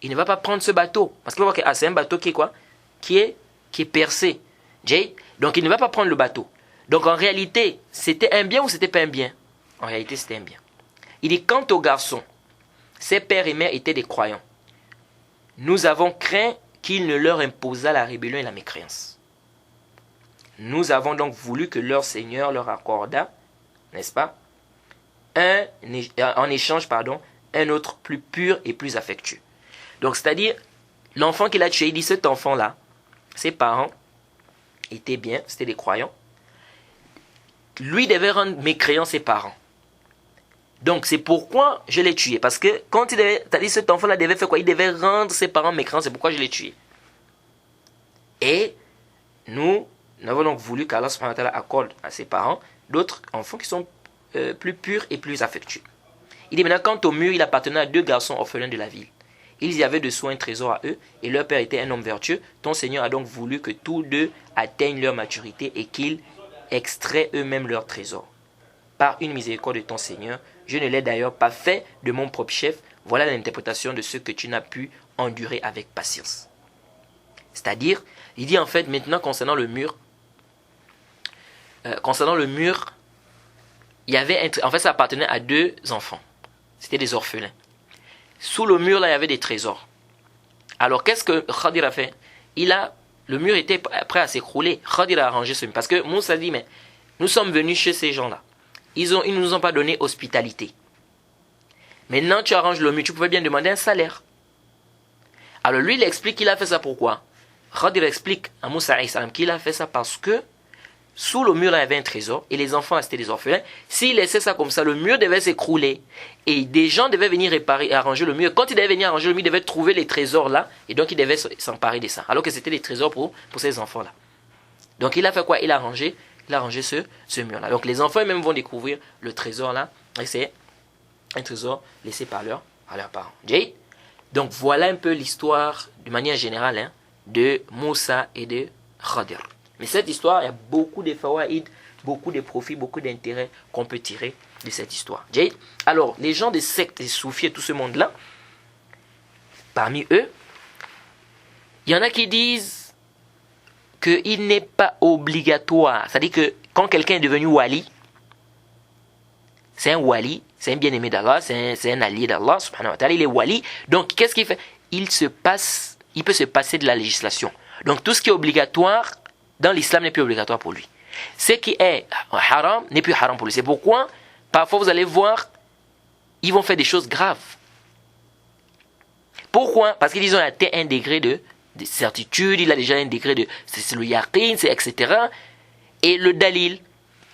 il ne va pas prendre ce bateau. Parce qu'il va voir que c'est un bateau qui est quoi? Qui est percé. Donc, il ne va pas prendre le bateau. Donc, en réalité, c'était un bien ou c'était pas un bien? En réalité, c'était un bien. Il dit, quant aux garçons, ses pères et mères étaient des croyants. Nous avons craint qu'il ne leur imposât la rébellion et la mécréance. Nous avons donc voulu que leur Seigneur leur accordât, n'est-ce pas, en échange, un autre plus pur et plus affectueux. Donc, c'est-à-dire, l'enfant qu'il a tué, il dit, cet enfant-là, ses parents étaient bien, c'était des croyants. Lui devait rendre mécréant ses parents. Donc, c'est pourquoi je l'ai tué. Parce que quand c'est-à-dire cet enfant-là devait faire quoi? Il devait rendre ses parents mécréants, c'est pourquoi je l'ai tué. Et nous avons donc voulu qu'Allah subhanahu wa ta'ala accorde à ses parents d'autres enfants qui sont plus purs et plus affectueux. Il dit maintenant, quant au mur, il appartenait à 2 garçons orphelins de la ville. Ils y avaient de soins un trésor à eux, et leur père était un homme vertueux. Ton Seigneur a donc voulu que tous 2 atteignent leur maturité et qu'ils extraient eux-mêmes leur trésor. Par une miséricorde de ton Seigneur, je ne l'ai d'ailleurs pas fait de mon propre chef. Voilà l'interprétation de ce que tu n'as pu endurer avec patience. C'est-à-dire, il dit en fait maintenant concernant le mur, il y avait en fait ça appartenait à 2 enfants. C'était des orphelins. Sous le mur là, il y avait des trésors. Alors qu'est-ce que Khadir a fait? Le mur était prêt à s'écrouler. Khadir a arrangé ce mur. Parce que Moussa dit, mais nous sommes venus chez ces gens-là. Ils ne nous ont pas donné hospitalité. Maintenant, tu arranges le mur. Tu pouvais bien demander un salaire. Alors lui, il explique qu'il a fait ça pourquoi. Khadir explique à Moussa qu'il a fait ça parce que sous le mur, là, il y avait un trésor. Et les enfants, c'était des orphelins. S'il laissait ça comme ça, le mur devait s'écrouler. Et des gens devaient venir réparer et arranger le mur. Quand ils devaient venir arranger le mur, ils devaient trouver les trésors là. Et donc, ils devaient s'emparer de ça. Alors que c'était des trésors pour ces enfants-là. Donc, il a fait quoi? Il a arrangé ce mur-là. Donc, les enfants eux-mêmes vont découvrir le trésor là. Et c'est un trésor laissé par leurs parents. Jay? Donc, voilà un peu l'histoire, de manière générale, de Moussa et de Khadir. Mais cette histoire, il y a beaucoup de fawaïd, beaucoup de profits, beaucoup d'intérêts qu'on peut tirer de cette histoire. Jay? Alors, les gens des sectes, des soufis et tout ce monde-là, parmi eux, il y en a qui disent qu'il n'est pas obligatoire. C'est-à-dire que quand quelqu'un est devenu wali, c'est un wali, c'est un bien-aimé d'Allah, c'est un allié d'Allah, subhanahu wa ta'ala, il est wali. Donc, qu'est-ce qu'il fait? Il peut se passer de la législation. Donc, tout ce qui est obligatoire dans l'islam n'est plus obligatoire pour lui. Ce qui est haram n'est plus haram pour lui. C'est pourquoi, parfois, vous allez voir, ils vont faire des choses graves. Pourquoi? Parce qu'ils ont atteint un degré de certitude, il a déjà un degré de... C'est le yaqin, etc. Et le dalil,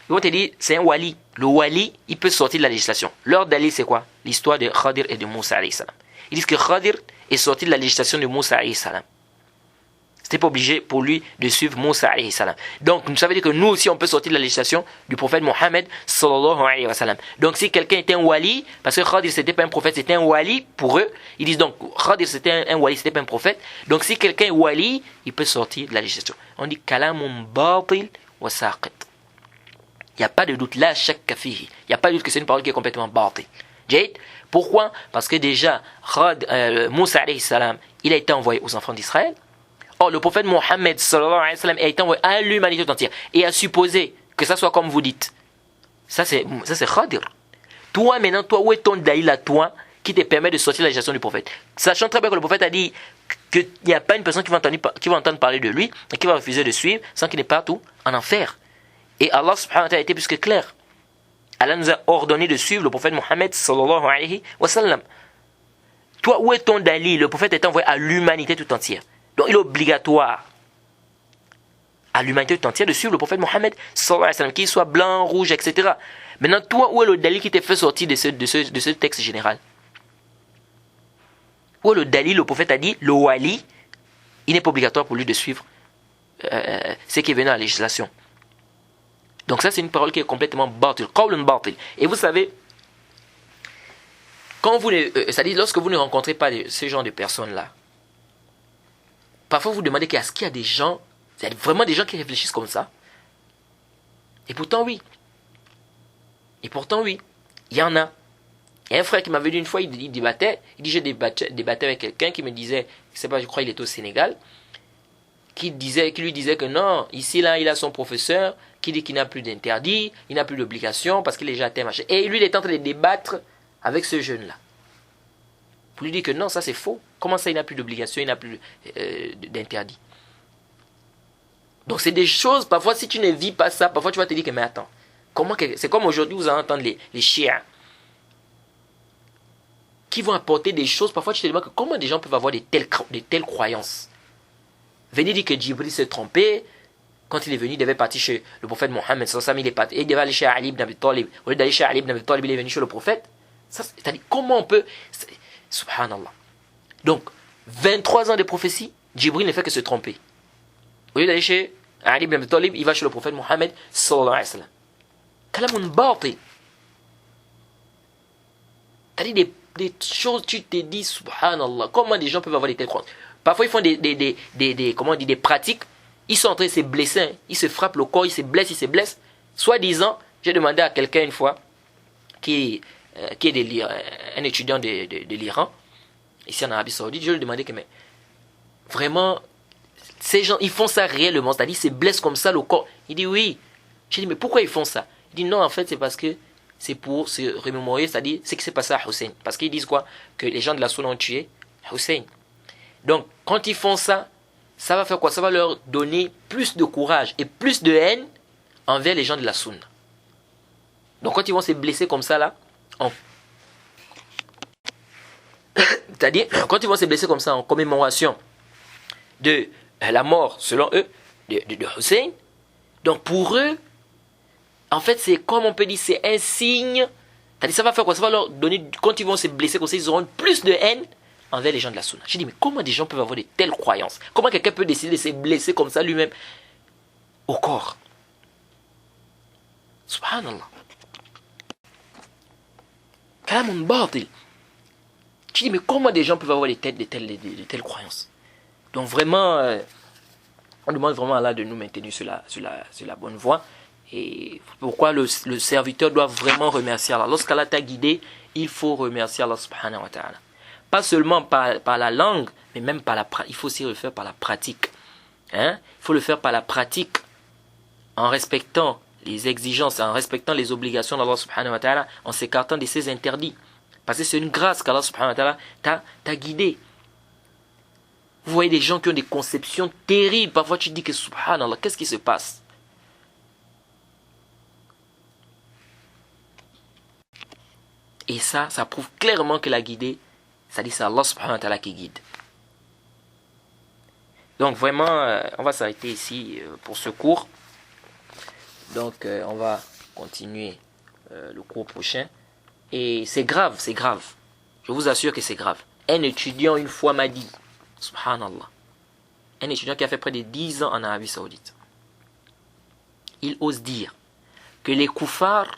ils vont te dire, c'est un wali. Le wali, il peut sortir de la législation. Leur dalil, c'est quoi? L'histoire de Khadir et de Moussa alayhi salam. Ils disent que Khadir est sorti de la législation de Moussa alayhi salam. C'était pas obligé pour lui de suivre Moussa alayhi salam. Donc, ça veut dire que nous aussi, on peut sortir de la législation du prophète Mohammed sallallahu alayhi wa sallam. Donc, si quelqu'un était un wali, parce que Khadir c'était pas un prophète, c'était un wali pour eux, ils disent donc, Khadir c'était un wali, c'était pas un prophète. Donc, si quelqu'un est wali, il peut sortir de la législation. On dit kalamun batil wa saqit. Il n'y a pas de doute là, chaque kafihi. Il n'y a pas de doute que c'est une parole qui est complètement batil. Jade. Pourquoi? Parce que déjà, Moussa alayhi salam, il a été envoyé aux enfants d'Israël. Or, le prophète Mohammed sallallahu alayhi wa sallam a été envoyé à l'humanité entière. Et a supposé que ça soit comme vous dites. Ça c'est Khadir. Toi maintenant, où est ton dalil à toi qui te permet de sortir de la législation du prophète? Sachant très bien que le prophète a dit qu'il n'y a pas une personne qui va entendre parler de lui et qui va refuser de suivre sans qu'il n'ait pas tout en enfer. Et Allah subhanahu wa ta'ala a été plus que clair. Allah nous a ordonné de suivre le prophète Mohammed sallallahu alayhi wa sallam. Toi, où est ton dalil? Le prophète est envoyé à l'humanité tout entière. Donc il est obligatoire à l'humanité tout entière de suivre le prophète Mohammed sallallahu alayhi wa sallam, qu'il soit blanc, rouge, etc. Maintenant, toi, où est le dalil qui t'est fait sortir de ce texte général? Où est le dalil? Le prophète a dit, le wali, il n'est pas obligatoire pour lui de suivre ce qui est venu à la législation. Donc ça, c'est une parole qui est complètement batil, qawlun batil. Et vous savez, quand vous c'est-à-dire lorsque vous ne rencontrez pas ce genre de personnes-là, parfois vous demandez est-ce qu'il y a des gens, il y a vraiment des gens qui réfléchissent comme ça? Et pourtant oui. Et pourtant oui. Il y en a. Il y a un frère qui m'avait dit une fois, il débattait, j'ai débatté avec quelqu'un qui me disait, je sais pas, je crois qu'il était au Sénégal, qui lui disait que non, ici là, il a son professeur qui dit qu'il n'a plus d'interdit, il n'a plus d'obligation parce qu'il est déjà atteint, machin. Et lui, il est en train de débattre avec ce jeune-là. Pour lui dire que non, ça c'est faux. Comment ça, il n'a plus d'obligation, il n'a plus d'interdit? Donc c'est des choses, parfois si tu ne vis pas ça, parfois tu vas te dire que mais attends, c'est comme aujourd'hui vous allez entendre les chiens qui vont apporter des choses, parfois tu te demandes que comment des gens peuvent avoir de telles croyances. Venez dire que Djibril s'est trompé, quand il est venu, il devait partir chez le prophète Mohammed, il devait aller chez Ali ibn Abi Talib. Au lieu d'aller chez Ali ibn Abi Talib, il est venu chez le prophète. C'est-à-dire, comment on peut... Subhanallah. Donc, 23 ans de prophétie, Djibril ne fait que se tromper. Au lieu d'aller chez Ali ibn Abi Talib, il va chez le prophète Mohammed sallallahu alayhi wa sallam. Kalamun batil. C'est-à-dire des choses, tu te dis, subhanallah, comment des gens peuvent avoir des telles croyances? Parfois, ils font des pratiques. Ils sont en train de se blesser. Hein. Ils se frappent le corps, ils se blessent. Soit-disant, j'ai demandé à quelqu'un une fois, qui est un étudiant de l'Iran, ici en Arabie Saoudite, je lui ai demandé que, mais vraiment, ces gens, ils font ça réellement, c'est-à-dire, ils se blessent comme ça le corps. Il dit oui. J'ai dit, mais pourquoi ils font ça? Il dit non, en fait, c'est parce que c'est pour se remémorer, c'est-à-dire, ce qui s'est passé à Hussein. Parce qu'ils disent quoi? Que les gens de la Sunna ont tué Hussein. Donc, quand ils font ça, ça va faire quoi? Ça va leur donner plus de courage et plus de haine envers les gens de la Sunna. Donc, quand ils vont se blesser comme ça, là, c'est-à-dire, quand ils vont se blesser comme ça en commémoration de la mort, selon eux, de Hussein, donc pour eux, en fait, c'est comme on peut dire, c'est un signe. C'est-à-dire, ça va faire quoi? Ça va leur donner, quand ils vont se blesser comme ça, ils auront plus de haine envers les gens de la Sunna. J'ai dit, mais comment des gens peuvent avoir de telles croyances? Comment quelqu'un peut décider de se blesser comme ça lui-même au corps? Subhanallah. Kalamun batil. Tu dis, mais comment des gens peuvent avoir de telles croyances? Donc vraiment, on demande vraiment à Allah de nous maintenir sur la bonne voie. Et pourquoi le serviteur doit vraiment remercier Allah? Lorsqu'Allah t'a guidé, il faut remercier Allah subhanahu wa ta'ala. Pas seulement par la langue, mais même par la pratique. Il faut aussi le faire par la pratique. Hein? Il faut le faire par la pratique, en respectant les exigences, en respectant les obligations d'Allah subhanahu wa ta'ala, en s'écartant de ses interdits. Parce que c'est une grâce qu'Allah subhanahu wa ta'ala t'a guidé. Vous voyez des gens qui ont des conceptions terribles. Parfois tu te dis que subhanallah, qu'est-ce qui se passe? Et ça prouve clairement que la guidée, c'est-à-dire c'est Allah subhanahu wa ta'ala qui guide. Donc vraiment, on va s'arrêter ici pour ce cours. Donc on va continuer le cours prochain. Et c'est grave. Je vous assure que c'est grave. Un étudiant une fois m'a dit, subhanallah, un étudiant qui a fait près de 10 ans en Arabie Saoudite, il ose dire que les koufars,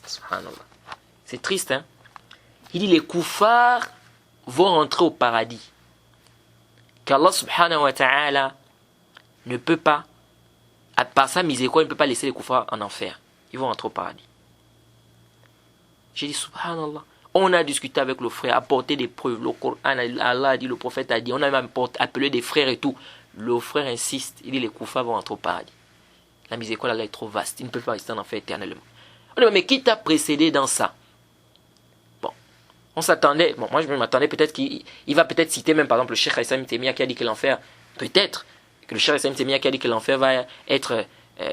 subhanallah, c'est triste, hein? Il dit les koufars vont rentrer au paradis. Qu'Allah subhanahu wa ta'ala ne peut pas, par sa miséricorde, il ne peut pas laisser les koufars en enfer. Ils vont rentrer au paradis. J'ai dit subhanallah. On a discuté avec le frère, apporté des preuves. Le Coran, Allah a dit, le prophète a dit. On a même appelé des frères et tout. Le frère insiste. Il dit les koufars vont rentrer au paradis. La miséricorde Allah est trop vaste. Il ne peut pas rester en enfer éternellement. On dit, mais qui t'a précédé dans ça? On s'attendait, moi je m'attendais peut-être qu'il va peut-être citer même par exemple le Cheikh Haïssam Temia qui a dit que l'enfer, peut-être que le Cheikh Haïssam Temia qui a dit que l'enfer va être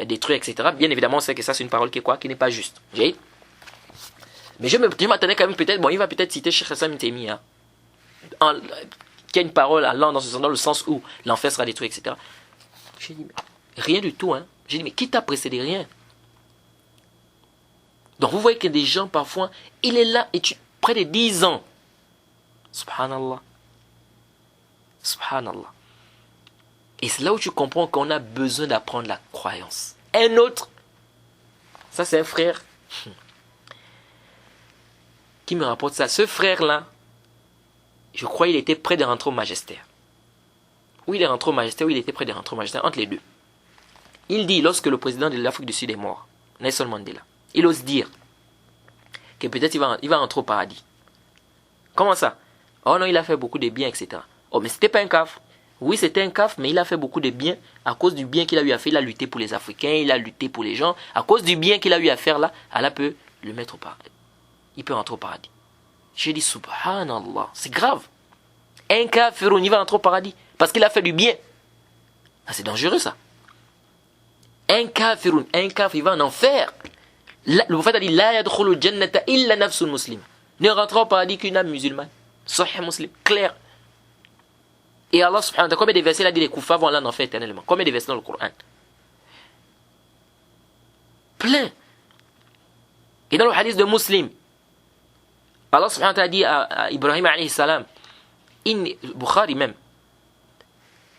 détruire, etc. Bien évidemment, on sait que ça, c'est une parole qui est quoi? Qui n'est pas juste. Mais je m'attendais quand même peut-être, bon, il va peut-être citer Cheikh Hassan Taymiyyah, qui a une parole allant dans le sens où l'enfer sera détruit, etc. J'ai dit, mais rien du tout, hein. J'ai dit, mais qui t'a précédé? Rien. Donc vous voyez que des gens, parfois, il est là, et près de 10 ans. Subhanallah. Subhanallah. Et c'est là où tu comprends qu'on a besoin d'apprendre la croyance. Un autre, ça c'est un frère qui me rapporte ça. Ce frère-là, je crois qu'il était près de rentrer au magistère. Ou il est rentré au magistère, ou il était près de rentrer au magistère, entre les deux. Il dit, lorsque le président de l'Afrique du Sud est mort, Nelson Mandela, il ose dire que peut-être il va rentrer au paradis. Comment ça? Oh non, il a fait beaucoup de bien, etc. Oh, mais c'était pas un cafre. Oui, c'était un cafre, mais il a fait beaucoup de bien. À cause du bien qu'il a eu à faire, il a lutté pour les Africains, il a lutté pour les gens. À cause du bien qu'il a eu à faire là, Allah peut le mettre au paradis. Il peut rentrer au paradis. J'ai dit, subhanallah, c'est grave. Un kafir, il va rentrer au paradis parce qu'il a fait du bien. Ah, c'est dangereux ça. Un kafir, il va en enfer. Le prophète a dit, la yadkhulu jannata illa nafsun muslim. Ne rentrera au paradis qu'une âme musulmane. Sahih Muslim, clair. Et Allah subhanahu wa ta'ala, combien de versets il a dit les koufars vont aller en enfer éternellement? Combien de versets dans le Coran? Plein. Et dans le hadith de Muslim, Allah subhanahu wa ta'ala dit à Ibrahim alayhi salam, Bukhari même,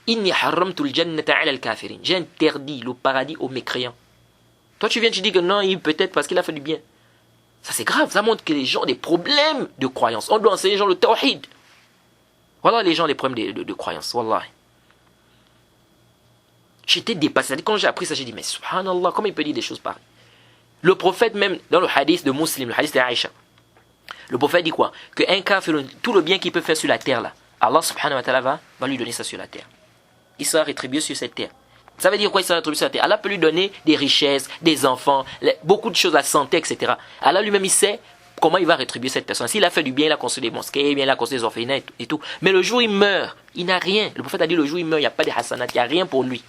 Inni haramtu al-jannata ala al-kafirin. J'ai interdit le paradis aux mécréants. Toi tu viens, tu dis que non, peut-être parce qu'il a fait du bien. Ça c'est grave, ça montre que les gens ont des problèmes de croyance. On doit enseigner les gens le tawhid. Voilà les gens les problèmes de croyance. Wallah. J'étais dépassé. Quand j'ai appris ça, j'ai dit, mais subhanallah, comment il peut dire des choses pareilles? Le prophète même, dans le hadith de Muslim, le hadith de Aïcha, le prophète dit quoi? Qu'un kafir, tout le bien qu'il peut faire sur la terre là, Allah subhanahu wa ta'ala va lui donner ça sur la terre. Il sera rétribué sur cette terre. Ça veut dire quoi? Il sera rétribué sur la terre. Allah peut lui donner des richesses, des enfants, beaucoup de choses, la santé, etc. Allah lui-même, il sait comment il va rétribuer cette personne. S'il a fait du bien, il a construit des mosquées, il a construit des orphelinats et tout. Mais le jour où il meurt, il n'a rien. Le prophète a dit, le jour où il meurt, il n'y a pas de hasanat, il n'y a rien pour lui.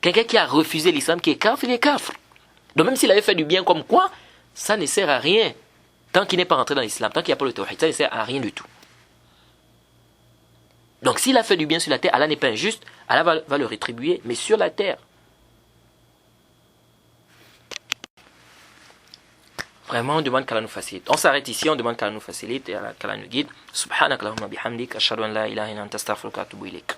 Quelqu'un qui a refusé l'islam, qui est kafir, il est kafir. Donc même s'il avait fait du bien comme quoi, ça ne sert à rien. Tant qu'il n'est pas rentré dans l'islam, tant qu'il n'y a pas le tawhid, ça ne sert à rien du tout. Donc s'il a fait du bien sur la terre, Allah n'est pas injuste, Allah va le rétribuer, mais sur la terre. Vraiment, on demande qu'Allah nous facilite. On s'arrête ici, on demande qu'Allah nous facilite et qu'Allah nous guide. Subhanakallahumma bihamdik, ashhadu an la ilaha illa anta astaghfiruka wa atubu ilayk.